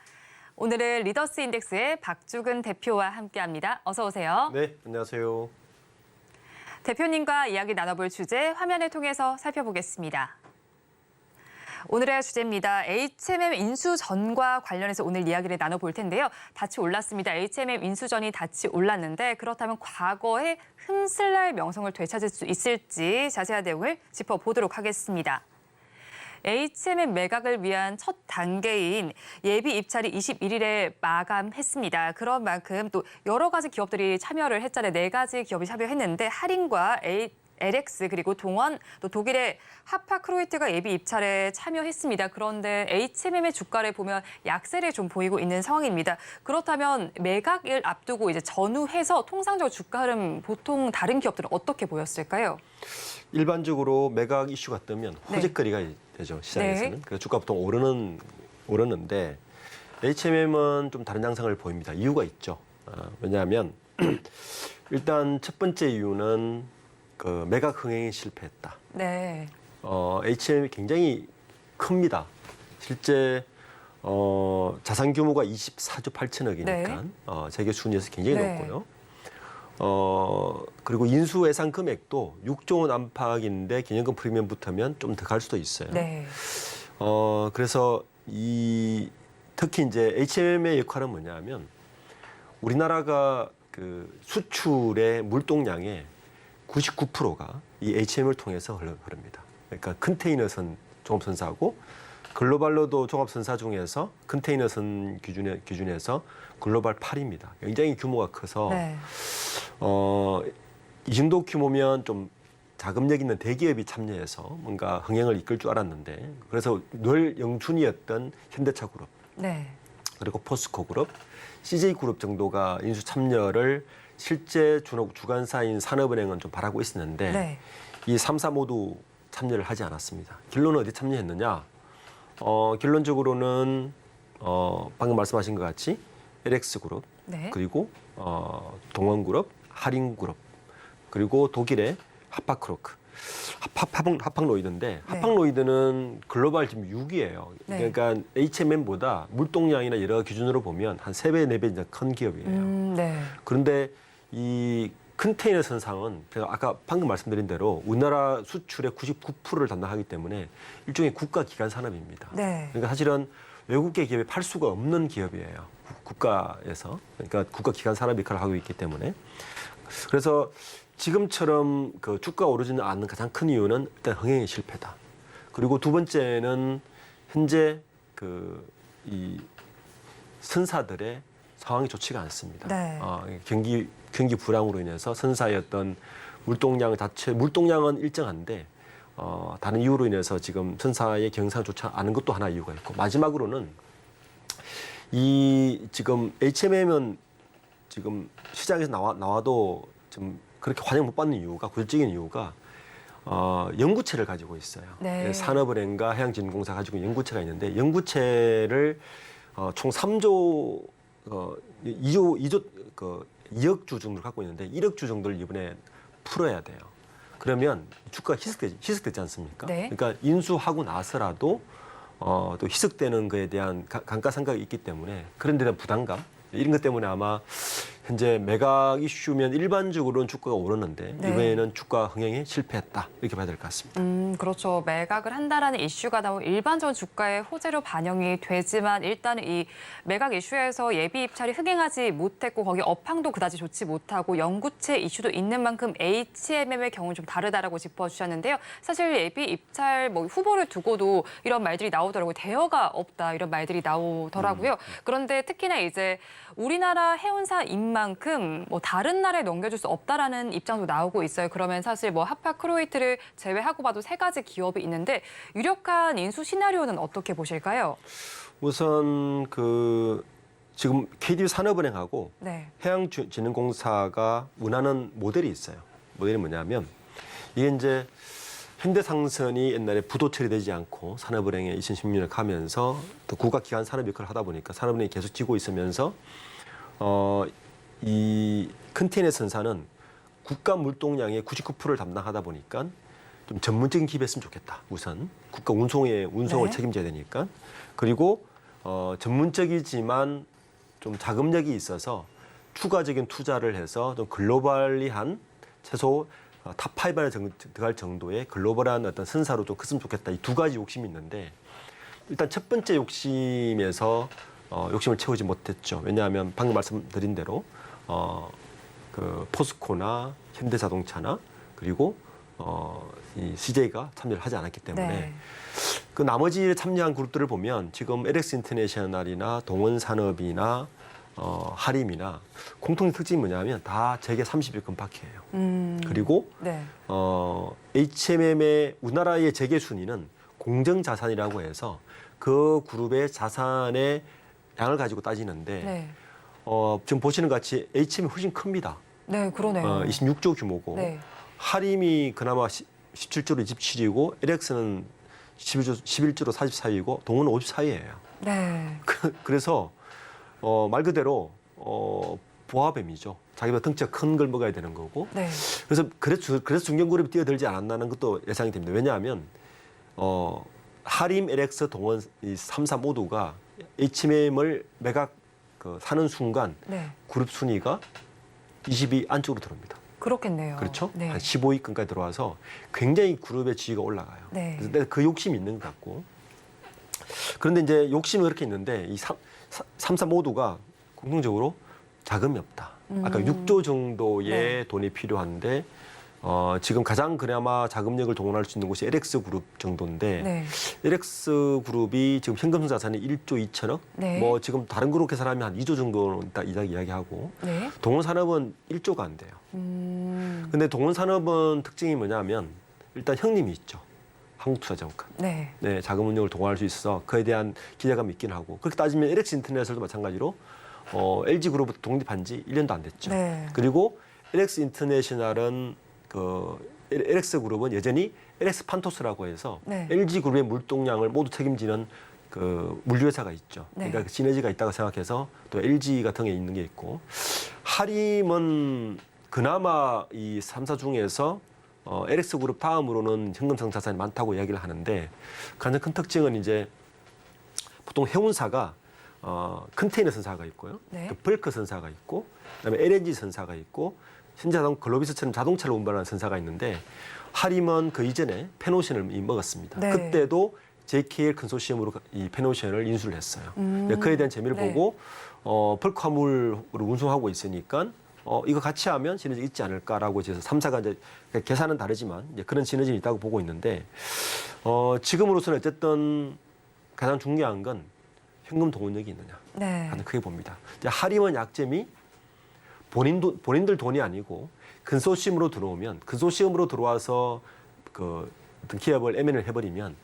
오늘은 리더스 인덱스의 박주근 대표와 함께합니다. 어서 오세요. 네, 안녕하세요. 대표님과 이야기 나눠볼 주제 화면을 통해서 살펴보겠습니다. 오늘의 주제입니다. HMM 인수전과 관련해서 오늘 이야기를 나눠볼 텐데요. 닿치 올랐습니다. HMM 인수전이 닿치 올랐는데 그렇다면 과거에 흠슬날 명성을 되찾을 수 있을지 자세한 내용을 짚어보도록 하겠습니다. HMM 매각을 위한 첫 단계인 예비 입찰이 21일에 마감했습니다. 그런 만큼 또 여러 가지 기업들이 참여를 했잖아요. 4가지 기업이 참여했는데 할인과 LX 그리고 동원 또 독일의 하파크로이트가 예비 입찰에 참여했습니다. 그런데 HMM의 주가를 보면 약세를 좀 보이고 있는 상황입니다. 그렇다면 매각을 앞두고 이제 전후해서 통상적으로 주가 흐름 보통 다른 기업들은 어떻게 보였을까요? 일반적으로 매각 이슈가 뜨면 호재거리가 되죠, 시장에서는. 네. 그래서 주가 보통 오르는데 HMM은 좀 다른 양상을 보입니다. 이유가 있죠. 왜냐하면 일단 첫 번째 이유는 그 매각 흥행에 실패했다. 네. HMM이 굉장히 큽니다. 실제 자산 규모가 24조 8천억이니까 네. 세계 순위에서 굉장히 네. 높고요. 그리고 인수 예상 금액도 6조 원 안팎인데 기념금 프리미엄 붙으면 좀 더 갈 수도 있어요. 네. 그래서 특히 이제 HMM의 역할은 뭐냐면 우리나라가 그 수출의 물동량의 99%가 이 HMM을 통해서 흐릅니다. 그러니까 컨테이너선 종합선사하고 글로벌로도 종합선사 중에서 컨테이너선 기준에서 글로벌 8위입니다. 굉장히 규모가 커서 네. 이 정도 규모면 좀 자금력 있는 대기업이 참여해서 뭔가 흥행을 이끌 줄 알았는데 그래서 늘 영준이었던 현대차그룹 네. 그리고 포스코그룹, CJ그룹 정도가 인수 참여를 실제 주관사인 산업은행은 좀 바라고 있었는데 네. 이 3사 모두 참여를 하지 않았습니다. 결론은 어디 참여했느냐? 결론적으로는 방금 말씀하신 것 같이 LX그룹, 네. 그리고 동원그룹, 할인그룹, 그리고 독일의 하팍로이드인데 하팍로이드는 글로벌 지금 6위예요. 네. 그러니까 HMM보다 물동량이나 여러 기준으로 보면 한 3배, 4배 이상 큰 기업이에요. 네. 그런데 이 컨테이너 선상은 제가 아까 방금 말씀드린 대로 우리나라 수출의 99%를 담당하기 때문에 일종의 국가 기관 산업입니다. 네. 그러니까 사실은 외국계 기업에 팔 수가 없는 기업이에요. 국가에서. 그러니까 국가 기관 산업 역할을 하고 있기 때문에. 그래서 지금처럼 그 주가가 오르지는 않는 가장 큰 이유는 일단 흥행의 실패다. 그리고 두 번째는 현재 이 선사들의 상황이 좋지가 않습니다. 네. 경기 불황으로 인해서 선사의 어떤 물동량은 일정한데 다른 이유로 인해서 지금 선사의 경상이 좋지 않은 것도 하나 이유가 있고 마지막으로는 지금 HMM은 지금 시장에서 나와도 좀 그렇게 환영 못 받는 이유가 구체적인 이유가 연구체를 가지고 있어요. 네. 산업은행과 해양진흥공사 가지고 연구체가 있는데 연구체를 총 3조 2억 주 정도를 갖고 있는데 1억 주 정도를 이번에 풀어야 돼요. 그러면 주가가 희석되지 않습니까? 네. 그러니까 인수하고 나서라도 또 희석되는 거에 대한 감가상각이 있기 때문에 그런 데 대한 부담감 이런 것 때문에 아마 현재 매각 이슈면 일반적으로는 주가가 오르는데 네. 이번에는 주가 흥행에 실패했다 이렇게 봐야 될 것 같습니다. 그렇죠. 매각을 한다라는 이슈가 나오고 일반적으로 주가의 호재로 반영이 되지만 일단은 이 매각 이슈에서 예비 입찰이 흥행하지 못했고 거기 업황도 그다지 좋지 못하고 연구체 이슈도 있는 만큼 HMM의 경우는 좀 다르다라고 짚어주셨는데요. 사실 예비 입찰 후보를 두고도 이런 말들이 나오더라고요. 대여가 없다 이런 말들이 나오더라고요. 그런데 특히나 이제 우리나라 해운사인 만큼 다른 나라에 넘겨줄 수 없다라는 입장도 나오고 있어요. 그러면 사실 하파크로이트를 제외하고 봐도 3가지 기업이 있는데 유력한 인수 시나리오는 어떻게 보실까요? 우선 지금 KD 산업은행하고 네. 해양진흥공사가 운하는 모델이 있어요. 모델이 뭐냐면 이게 이제 현대상선이 옛날에 부도 처리되지 않고 산업은행에 2016년에 가면서 또 국가기관 산업 역할을 하다 보니까 산업은행이 계속 지고 있으면서 이 컨테이너 선사는 국가 물동량의 99%를 담당하다 보니까 좀 전문적인 기업이었으면 좋겠다. 우선 국가 운송을 네. 책임져야 되니까. 그리고 전문적이지만 좀 자금력이 있어서 추가적인 투자를 해서 좀 글로벌리한 최소 탑5 안에 들어갈 정도의 글로벌한 어떤 선사로 좀 컸으면 좋겠다. 이 두 가지 욕심이 있는데 일단 첫 번째 욕심에서 욕심을 채우지 못했죠. 왜냐하면 방금 말씀드린 대로 그 포스코나 현대자동차나 그리고 이 CJ가 참여를 하지 않았기 때문에 네. 그 나머지 참여한 그룹들을 보면 지금 LX 인터내셔널이나 동원산업이나 하림이나 공통의 특징이 뭐냐면 다 재계 30위권 밖이에요. 그리고 네. HMM의 우리나라의 재계 순위는 공정자산이라고 해서 그 그룹의 자산의 양을 가지고 따지는데 네. 지금 보시는 같이 HM이 훨씬 큽니다. 네, 그러네요. 26조 규모고 네. 하림이 그나마 17조로 27이고 LX는 11조로 44위고 동은 54위예요. 네. 그래서 말 그대로 보합뱀이죠. 자기보다 덩치가 큰 걸 먹어야 되는 거고. 네. 그래서 중견그룹이 뛰어들지 않았나는 것도 예상이 됩니다. 왜냐하면 하림, LX, 동원 이 3사 모두가 HMM을 매각 사는 순간 네. 그룹 순위가 20위 안쪽으로 들어옵니다. 그렇겠네요. 그렇죠? 네. 한 15위권까지 들어와서 굉장히 그룹의 지위가 올라가요. 네. 그래서 그 욕심이 있는 것 같고. 그런데 이제 욕심이 그렇게 있는데 이 3사 모두가 공통적으로 자금이 없다. 아까 6조 정도의 네. 돈이 필요한데 지금 가장 그나마 자금력을 동원할 수 있는 곳이 LX 그룹 정도인데 네. LX 그룹이 지금 현금 자산이 1조 2천억. 네. 뭐 지금 다른 그룹 계산하면 한 2조 정도는 딱 이야기하고 네. 동원산업은 1조가 안 돼요. 근데 동원산업은 특징이 뭐냐면 일단 형님이 있죠. 한국투자자금가. 네. 네, 자금 운용을 동원할 수 있어서 그에 대한 기대감이 있긴 하고 그렇게 따지면 LX 인터넷도 마찬가지로 LG 그룹부터 독립한 지 1년도 안 됐죠. 네. 그리고 LX 인터내셔널은 LX 그룹은 여전히 LX 판토스라고 해서 네. LG 그룹의 물동량을 모두 책임지는 그 물류회사가 있죠. 네. 그러니까 시너지가 있다고 생각해서 또 LG 같은 게 있는 게 있고 하림은 그나마 이 3사 중에서 LX 그룹 다음으로는 현금성 자산이 많다고 이야기를 하는데 가장 큰 특징은 이제 보통 해운사가 컨테이너 선사가 있고요. 네. 또 벌크 선사가 있고 그다음에 LNG 선사가 있고 현대자동 글로비스처럼 자동차를 운반하는 선사가 있는데 하림은 그 이전에 페노션을 이미 먹었습니다. 네. 그때도 JKL 컨소시엄으로 이 페노션을 인수를 했어요. 그에 대한 재미를 네. 보고 벌크 화물을 운송하고 있으니까 이거 같이 하면 시너지 있지 않을까라고 해서 3사가 이제 계산은 다르지만 이제 그런 시너지는 있다고 보고 있는데 지금으로서는 어쨌든 가장 중요한 건 현금 동원력이 있느냐 네. 가장 크게 봅니다. 이제 하림은 약점이 본인들 돈이 아니고 근소시엄으로 들어오면 근소시엄으로 들어와서 그 어떤 기업을 M&A를 해버리면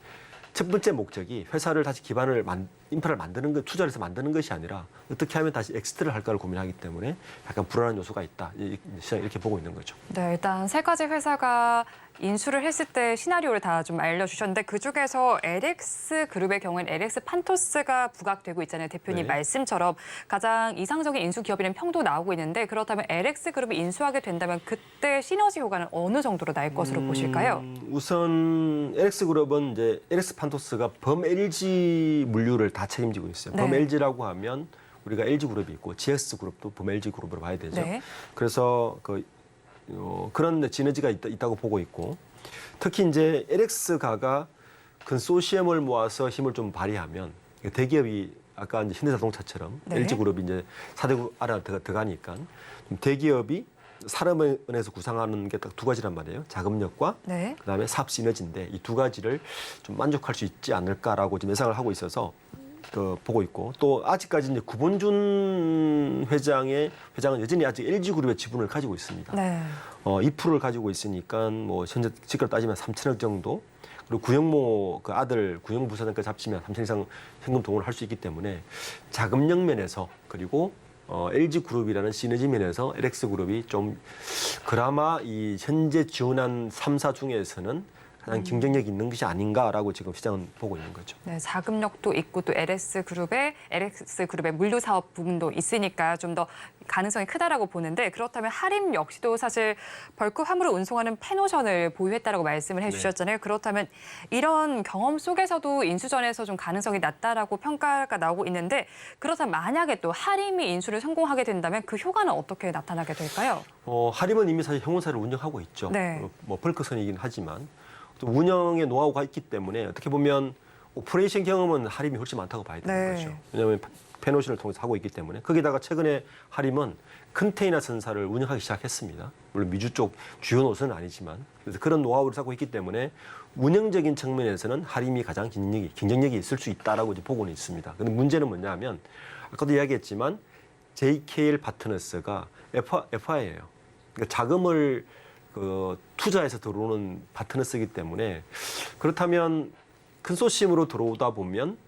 첫 번째 목적이 회사를 다시 인프라를 만드는 것, 투자를 해서 만드는 것이 아니라 어떻게 하면 다시 엑시트를 할까를 고민하기 때문에 약간 불안한 요소가 있다. 시장 이렇게 보고 있는 거죠. 네, 일단 세 가지 회사가 인수를 했을 때 시나리오를 다 좀 알려주셨는데 그중에서 LX 그룹의 경우에는 LX 판토스가 부각되고 있잖아요. 대표님 네. 말씀처럼 가장 이상적인 인수 기업이라는 평도 나오고 있는데 그렇다면 LX 그룹이 인수하게 된다면 그때 시너지 효과는 어느 정도로 날 것으로 보실까요? 우선 LX 그룹은 이제 LX 판토스가 범 LG 물류를 다 책임지고 있어요. 네. 범 LG라고 하면 우리가 LG 그룹이 있고 GX 그룹도 범 LG 그룹으로 봐야 되죠. 네. 그래서 그런 시너지가 있다고 보고 있고 특히 이제 LX가가 컨소시엄을 모아서 힘을 좀 발휘하면 대기업이 아까 이제 현대자동차처럼 네. LG 그룹이 이제 4대 그룹 안에 들어가니까 대기업이 산업은행에서 구상하는 게 딱 두 가지란 말이에요. 자금력과 네. 그다음에 사업 시너지인데 이 두 가지를 좀 만족할 수 있지 않을까라고 지금 예상을 하고 있어서 보고 있고 또 아직까지 이제 구본준 회장은 여전히 아직 LG 그룹의 지분을 가지고 있습니다. 네. 2%를 가지고 있으니까 뭐 현재 지가로 따지면 3천억 정도 그리고 구영모 그 아들 구영모 부사장까지 합치면 3천 이상 현금 동원을 할 수 있기 때문에 자금력 면에서 그리고 LG 그룹이라는 시너지 면에서 LX 그룹이 좀 그나마 이 현재 지원한 3사 중에서는 가장 경쟁력이 있는 것이 아닌가라고 지금 시장은 보고 있는 거죠. 네, 자금력도 있고 또 LS그룹의 물류 사업 부분도 있으니까 좀 더 가능성이 크다라고 보는데 그렇다면 하림 역시도 사실 벌크 화물을 운송하는 펜오션을 보유했다라고 말씀을 해주셨잖아요. 그렇다면 이런 경험 속에서도 인수전에서 좀 가능성이 낮다라고 평가가 나오고 있는데 그렇다면 만약에 또 하림이 인수를 성공하게 된다면 그 효과는 어떻게 나타나게 될까요? 하림은 이미 사실 형용사를 운영하고 있죠. 네. 뭐 벌크선이긴 하지만 또 운영의 노하우가 있기 때문에 어떻게 보면 오퍼레이션 경험은 하림이 훨씬 많다고 봐야 되는 네. 거죠. 왜냐하면 펜오션을 통해서 하고 있기 때문에 거기다가 최근에 하림은 컨테이너 선사를 운영하기 시작했습니다. 물론 미주 쪽 주요 노선은 아니지만 그래서 그런 노하우를 쌓고 있기 때문에 운영적인 측면에서는 하림이 가장 경쟁력이 있을 수 있다라고 이제 보고는 있습니다. 그런데 문제는 뭐냐면 아까도 이야기했지만 JKL 파트너스가 FI예요. 그러니까 자금을 투자해서 들어오는 파트너스이기 때문에 그렇다면 컨소시엄으로 들어오다 보면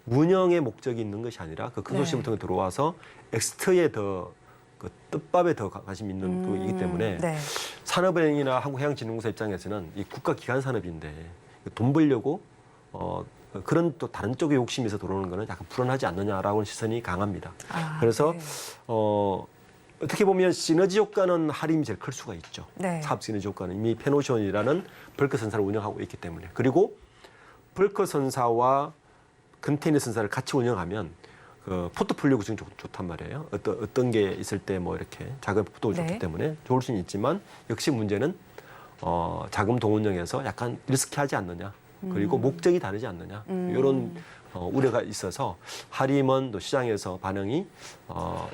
운영의 목적이 있는 것이 아니라 그 컨소시엄을 통해 들어와서 엑스트에 더 뜻밥에 더 관심 있는 그이기 때문에 네. 산업은행이나 한국해양진흥공사 입장에서는 이 국가 기관 산업인데 돈 벌려고 그런 또 다른 쪽의 욕심에서 들어오는 거는 약간 불안하지 않느냐라고 시선이 강합니다. 그래서 네. 어떻게 보면 시너지 효과는 하림이 제일 클 수가 있죠. 네. 사업 시너지 효과는 이미 펜오션이라는 벌크 선사를 운영하고 있기 때문에 그리고 벌크 선사와 컨테이너 선사를 같이 운영하면 포트폴리오 구성이 좋단 말이에요. 어떤 게 있을 때 뭐 이렇게 자금 포트가 네. 좋기 때문에 좋을 수는 있지만 역시 문제는 자금 동원령에서 약간 리스키하지 않느냐. 그리고 목적이 다르지 않느냐. 이런 우려가 있어서 하림은 또 시장에서 반응이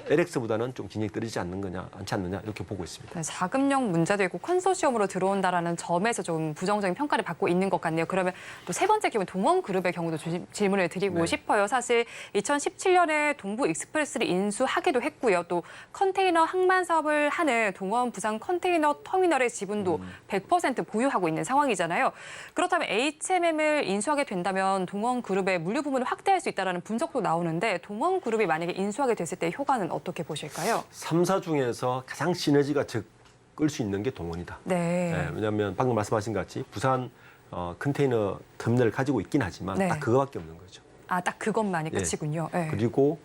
LX보다는 좀 진행이 떨어지지 않지 않느냐 이렇게 보고 있습니다. 네, 자금력 문제도 있고 컨소시엄으로 들어온다라는 점에서 좀 부정적인 평가를 받고 있는 것 같네요. 그러면 또 세 번째 기업은 동원그룹의 경우도 질문을 드리고 네. 싶어요. 사실 2017년에 동부 익스프레스를 인수하기도 했고요. 또 컨테이너 항만 사업을 하는 동원 부산 컨테이너 터미널의 지분도 100% 보유하고 있는 상황이잖아요. 그렇다면 HMM을 인수하게 된다면 동원그룹의 물류 부분을 확대할 수 있다는 분석도 나오는데 동원그룹이 만약에 인수하게 됐을 때 효과는 어떻게 보실까요? 3사 중에서 가장 시너지가 적을 수 있는 게 동원이다. 네. 네, 왜냐하면 방금 말씀하신 것 같이 부산 컨테이너 터미널을 가지고 있긴 하지만 네. 딱 그거밖에 없는 거죠. 딱 그것만이 예. 끝이군요. 네. 그리고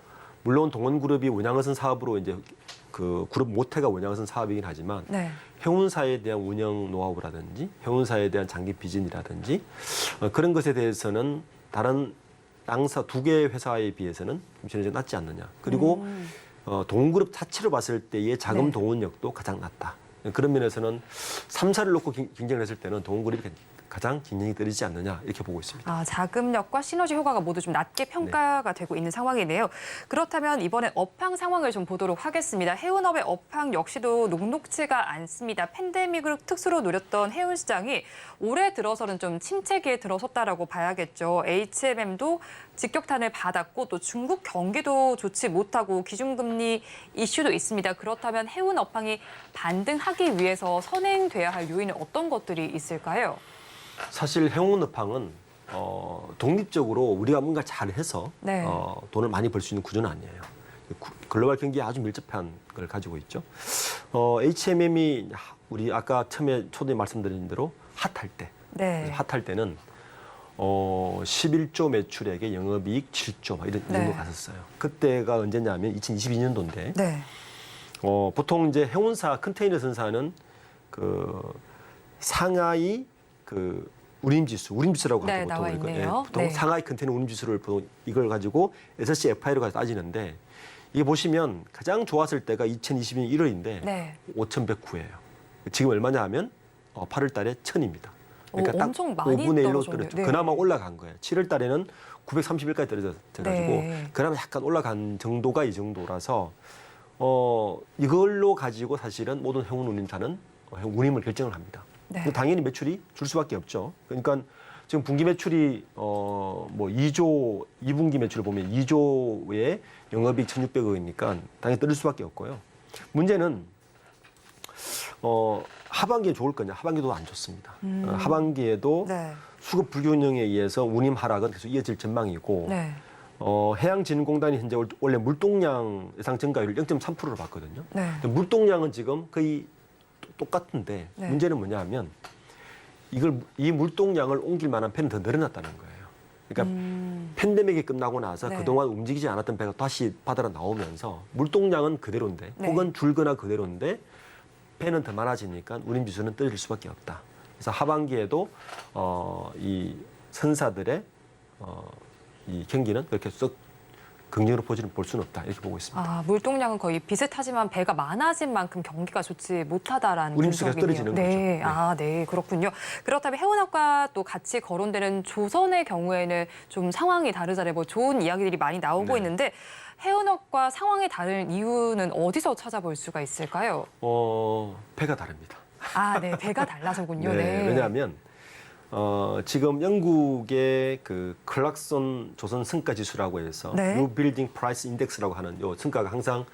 물론 동원그룹이 운양어선 사업으로 이제 그 그룹 모태가 운양어선 사업이긴 하지만 네. 해운사에 대한 운영 노하우라든지 해운사에 대한 장기 비전이라든지 그런 것에 대해서는 다른 양사 두 개의 회사에 비해서는 좀 시너지가 낮지 않느냐. 그리고 동그룹 자체로 봤을 때의 자금 네. 동원력도 가장 낮다. 그런 면에서는 3사를 놓고 경쟁을 했을 때는 동그룹이 가장 경쟁이 떨어지지 않느냐 이렇게 보고 있습니다. 자금력과 시너지 효과가 모두 좀 낮게 평가가 되고 있는 상황이네요. 그렇다면 이번엔 업황 상황을 좀 보도록 하겠습니다. 해운업의 업황 역시도 녹록지가 않습니다. 팬데믹을 특수로 노렸던 해운 시장이 올해 들어서는 좀 침체기에 들어섰다라고 봐야겠죠. HMM도 직격탄을 받았고 또 중국 경기도 좋지 못하고 기준금리 이슈도 있습니다. 그렇다면 해운 업황이 반등하기 위해서 선행돼야 할 요인은 어떤 것들이 있을까요? 사실 해운업황은 독립적으로 우리가 뭔가 잘해서 네. 돈을 많이 벌 수 있는 구조는 아니에요. 글로벌 경기에 아주 밀접한 걸 가지고 있죠. HMM이 우리 아까 초대에 말씀드린 대로 핫할 때, 네. 핫할 때는 11조 매출액에 영업이익 7조 막 이런 네. 정도 갔었어요. 그때가 언제냐면 2022년도인데 네. 보통 이제 해운사 컨테이너 선사는 그 상하이 그 운임지수라고 네, 하죠. 나와 보통 있네요. 보통 네. 상하이 컨테이너 운임지수를 보통 이걸 가지고 SSC FI로 가서 따지는데 이게 보시면 가장 좋았을 때가 2022년 1월인데 네. 5,109예요. 지금 얼마냐 하면 8월 달에 1,000입니다. 그러니까 딱 엄청 많이 5분의 1로 떨어졌네요. 떨어졌죠. 네. 그나마 올라간 거예요. 7월 달에는 931까지 떨어져가지고 네. 그나마 약간 올라간 정도가 이 정도라서 이걸로 가지고 사실은 모든 해운 운임사는 운임을 결정을 합니다. 네. 당연히 매출이 줄 수밖에 없죠. 그러니까 지금 분기 매출이 뭐 2조 2분기 매출을 보면 2조에 영업이익 1,600억이니까 당연히 떨어질 수밖에 없고요. 문제는 하반기에 좋을 거냐? 하반기도 안 좋습니다. 하반기에도 네. 수급 불균형에 의해서 운임 하락은 계속 이어질 전망이고 네. 해양진흥공단이 현재 원래 물동량 예상 증가율 0.3%로 봤거든요. 네. 물동량은 지금 거의 똑같은데 네. 문제는 뭐냐 하면 이 물동량을 옮길 만한 배는 더 늘어났다는 거예요. 그러니까 팬데믹이 끝나고 나서 네. 그동안 움직이지 않았던 배가 다시 바다로 나오면서 물동량은 그대로인데 네. 혹은 줄거나 그대로인데 배는 더 많아지니까 운임 지수는 떨어질 수밖에 없다. 그래서 하반기에도 이 선사들의 이 경기는 그렇게 썩 긍정으로 볼 수는 없다 이렇게 보고 있습니다. 아, 물동량은 거의 비슷하지만 배가 많아진 만큼 경기가 좋지 못하다라는 운임 지수가 분석이네요. 떨어지는 네. 거죠. 네. 아, 네, 그렇군요. 그렇다면 해운업과 또 같이 거론되는 조선의 경우에는 좀 상황이 다르잖아요. 뭐 좋은 이야기들이 많이 나오고 네. 있는데 해운업과 상황이 다른 이유는 어디서 찾아볼 수가 있을까요? 배가 다릅니다. 아, 네, 배가 달라서군요. 네. 왜냐하면 지금 영국의 그 클락son 조선 성과 지수라고 해서 네. New Building Price Index라고 하는 요 성과가 항상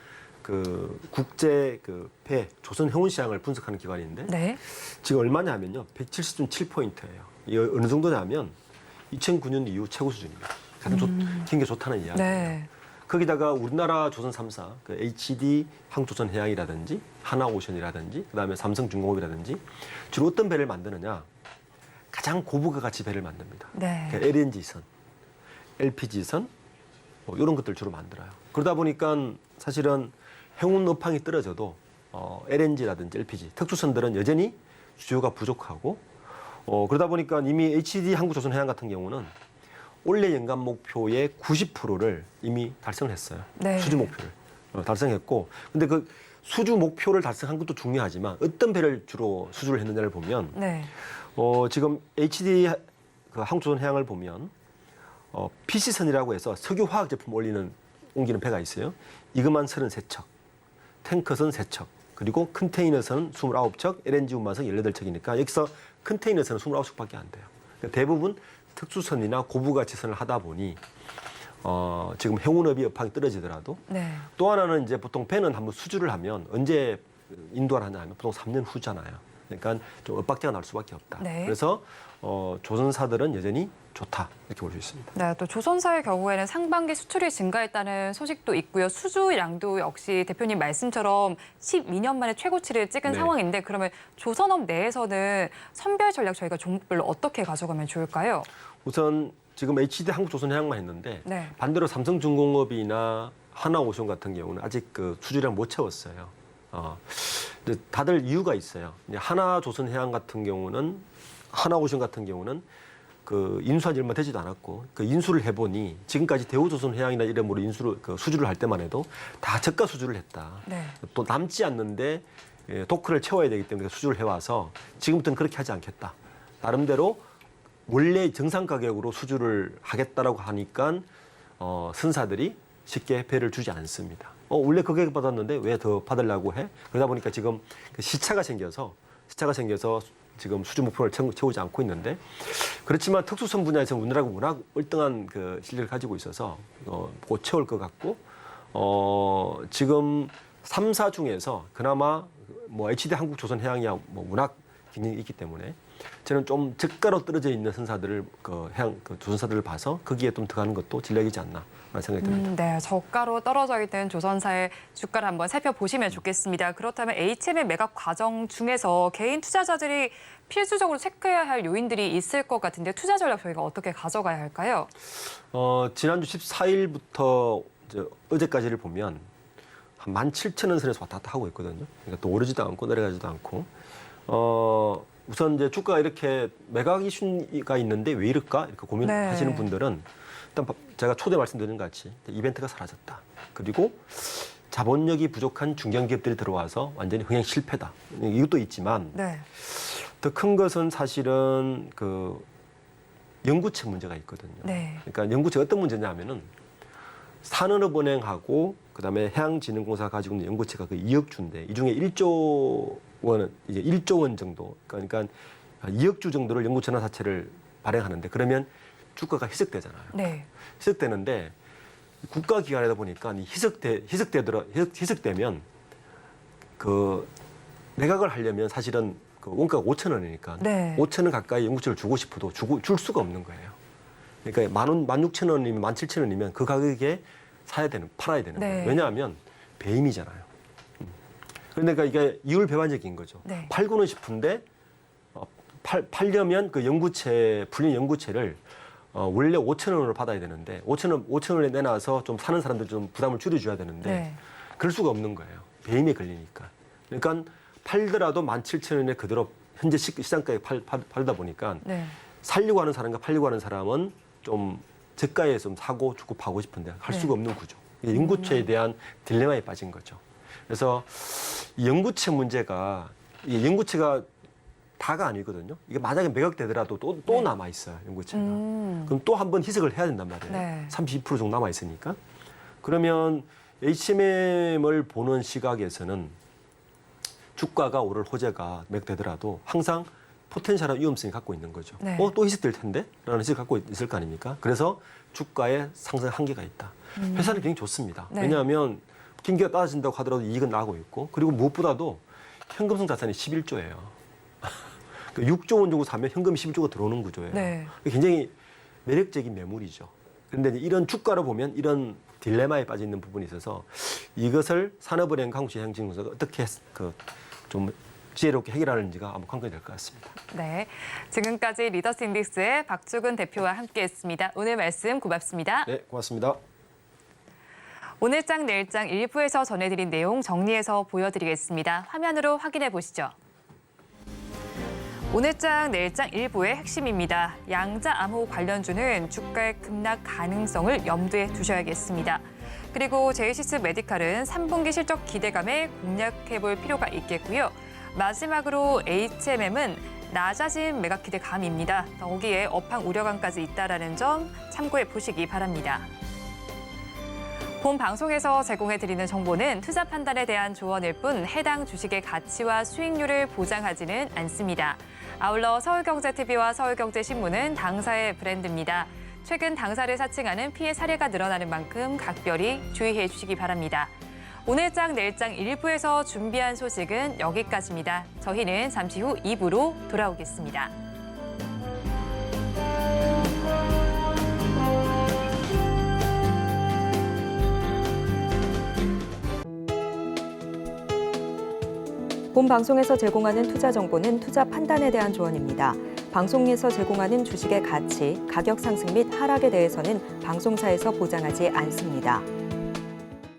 그 국제 그 배 조선 해운 시장을 분석하는 기관인데 네. 지금 얼마냐면요 170.7포인트예요. 이 어느 정도냐면 2009년 이후 최고 수준입니다. 가장 굉장히 좋다는 이야기예요. 네. 거기다가 우리나라 조선 3사, 그 HD 항조선해양이라든지 하나오션이라든지 그다음에 삼성중공업이라든지 주로 어떤 배를 만드느냐? 가장 고부가 가치 배를 만듭니다. 네. 그러니까 LNG선, LPG선 뭐 이런 것들 주로 만들어요. 그러다 보니까 사실은 해운 업황이 떨어져도 LNG라든지 LPG 특수선들은 여전히 수요가 부족하고 그러다 보니까 이미 HD 한국조선해양 같은 경우는 올해 연간 목표의 90%를 이미 달성을 했어요. 네. 수주 목표를 달성했고, 근데 그 수주 목표를 달성한 것도 중요하지만 어떤 배를 주로 수주를 했느냐를 보면 네. 지금 HD 그 한국조선해양을 보면 PC선이라고 해서 석유화학 제품 옮기는 배가 있어요. 이것만 33척, 탱커선 3척, 그리고 컨테이너선 29척, LNG 운반선 18척이니까 여기서 컨테이너선은 29척밖에 안 돼요. 그러니까 대부분 특수선이나 고부가치선을 하다 보니 지금 해운업이 업황이 떨어지더라도 네. 또 하나는 이제 보통 배는 한번 수주를 하면 언제 인도를 하냐 하면 보통 3년 후잖아요. 그러니까 좀 엇박자가 날 수밖에 없다. 네. 그래서 조선사들은 여전히 좋다 이렇게 볼 수 있습니다. 네, 또 조선사의 경우에는 상반기 수출이 증가했다는 소식도 있고요. 수주량도 역시 대표님 말씀처럼 12년 만에 최고치를 찍은 네. 상황인데 그러면 조선업 내에서는 선별 전략 저희가 종목별로 어떻게 가져가면 좋을까요? 우선 지금 HD 한국조선해양만 했는데 네. 반대로 삼성중공업이나 하나오션 같은 경우는 아직 그 수주량 못 채웠어요. 근데 다들 이유가 있어요. 이제 하나조선해양 같은 경우는 하나오션 같은 경우는 그 인수한 지 얼마 되지도 않았고 그 인수를 해보니 지금까지 대우조선해양이나 이름으로 그 수주를 할 때만 해도 다 저가 수주를 했다. 네. 또 남지 않는데 도크를 채워야 되기 때문에 수주를 해와서 지금부터는 그렇게 하지 않겠다. 나름대로 원래 정상 가격으로 수주를 하겠다라고 하니까 선사들이 쉽게 배를 주지 않습니다. 원래 그 가격 받았는데 왜 더 받으려고 해? 그러다 보니까 지금 시차가 생겨서 지금 수주 목표를 채우지 않고 있는데 그렇지만 특수선 분야에서 우리나라가 워낙 월등한 그 실력을 가지고 있어서 곧 채울 것 같고 지금 3사 중에서 그나마 뭐 HD 한국조선해양이야 뭐 워낙 경쟁이 있기 때문에 저는 좀 저가로 떨어져 있는 선사들을 조선사들을 봐서 거기에 좀 들어가는 것도 전략이지 않나 라는 생각이 듭니다. 네, 저가로 떨어져 있는 조선사의 주가를 한번 살펴보시면 좋겠습니다. 그렇다면 HM의 매각 과정 중에서 개인 투자자들이 필수적으로 체크해야 할 요인들이 있을 것 같은데 투자 전략 저희가 어떻게 가져가야 할까요? 지난주 14일부터 어제까지를 보면 한 17,000원 선에서 왔다 갔다 하고 있거든요. 그러니까 또 오르지도 않고 내려가지도 않고. 우선 이제 주가가 이렇게 매각 이슈가 있는데 왜 이럴까? 이렇게 고민하시는 네. 분들은 일단 제가 초대 말씀드린 것 같이 이벤트가 사라졌다. 그리고 자본력이 부족한 중견기업들이 들어와서 완전히 흥행 실패다. 이것도 있지만 네. 더 큰 것은 사실은 그 연구책 문제가 있거든요. 네. 그러니까 연구책 어떤 문제냐 하면은 산업은행하고 그다음에 해양진흥공사 가지고 있는 연구체가 그 2억 주인데 이 중에 1조 원은 이제 1조 원 정도 그러니까 2억 주 정도를 연구체나 자체를 발행하는데 그러면 주가가 희석되잖아요. 네. 희석되는데 국가기관이다 보니까 희석되면 그 매각을 하려면 사실은 그 원가가 5,000원이니까 네. 5,000원 가까이 연구체를 주고 싶어도 줄 수가 없는 거예요. 그러니까 16,000원이면 17,000원이면 그 가격에 팔아야 되는 네. 거예요. 왜냐하면 배임이잖아요. 그러니까 이게 이율 배반적인 거죠. 네. 팔고는 싶은데 팔려면 그 연구체 불린 연구체를 원래 5,000원으로 받아야 되는데 5,000원에 내놔서 좀 사는 사람들 좀 부담을 줄여줘야 되는데 네. 그럴 수가 없는 거예요. 배임에 걸리니까. 그러니까 팔더라도 17,000원에 그대로 현재 시장가에 팔다 보니까 네. 살려고 하는 사람과 팔려고 하는 사람은 좀 저가에 좀 사고 주고 파고 싶은데 할 수가 없는 구조. 이게 연구체에 대한 딜레마에 빠진 거죠. 그래서 이 연구체 문제가 이 연구체가 다가 아니거든요. 이게 만약에 매각되더라도 또 남아 있어요, 연구체가. 그럼 또 한 번 희석을 해야 된단 말이에요. 네. 32% 정도 남아 있으니까. 그러면 HMM을 보는 시각에서는 주가가 오를 호재가 매각되더라도 항상 포텐셜한 위험성이 갖고 있는 거죠. 네. 또 희석될 텐데? 라는 희석을 갖고 있을 거 아닙니까? 그래서 주가에 상승 한계가 있다. 회사는 굉장히 좋습니다. 네. 왜냐하면 경기가 따라진다고 하더라도 이익은 나고 있고 그리고 무엇보다도 현금성 자산이 11조예요. 6조 원 정도 사면 현금이 11조가 들어오는 구조예요. 네. 굉장히 매력적인 매물이죠. 그런데 이런 주가로 보면 이런 딜레마에 빠져 있는 부분이 있어서 이것을 산업은행 강구시행정에서 어떻게 좀 지혜롭게 해결하는지가 아마 관건이 될 것 같습니다. 네. 지금까지 리더스 인덱스의 박주근 대표와 함께했습니다. 오늘 말씀 고맙습니다. 네, 고맙습니다. 오늘장 내일장 일부에서 전해드린 내용 정리해서 보여드리겠습니다. 화면으로 확인해 보시죠. 오늘장 내일장 일부의 핵심입니다. 양자 암호 관련주는 주가의 급락 가능성을 염두에 두셔야겠습니다. 그리고 제이시스 메디칼은 3분기 실적 기대감에 공략해볼 필요가 있겠고요. 마지막으로 HMM은 낮아진 매각 기대감입니다. 거기에 업황 우려감까지 있다는 점 참고해 보시기 바랍니다. 본 방송에서 제공해드리는 정보는 투자 판단에 대한 조언일 뿐 해당 주식의 가치와 수익률을 보장하지는 않습니다. 아울러 서울경제TV와 서울경제신문은 당사의 브랜드입니다. 최근 당사를 사칭하는 피해 사례가 늘어나는 만큼 각별히 주의해 주시기 바랍니다. 오늘장 내일장 일부에서 준비한 소식은 여기까지입니다. 저희는 잠시 후 2부로 돌아오겠습니다. 본 방송에서 제공하는 투자 정보는 투자 판단에 대한 조언입니다. 방송에서 제공하는 주식의 가치, 가격 상승 및 하락에 대해서는 방송사에서 보장하지 않습니다.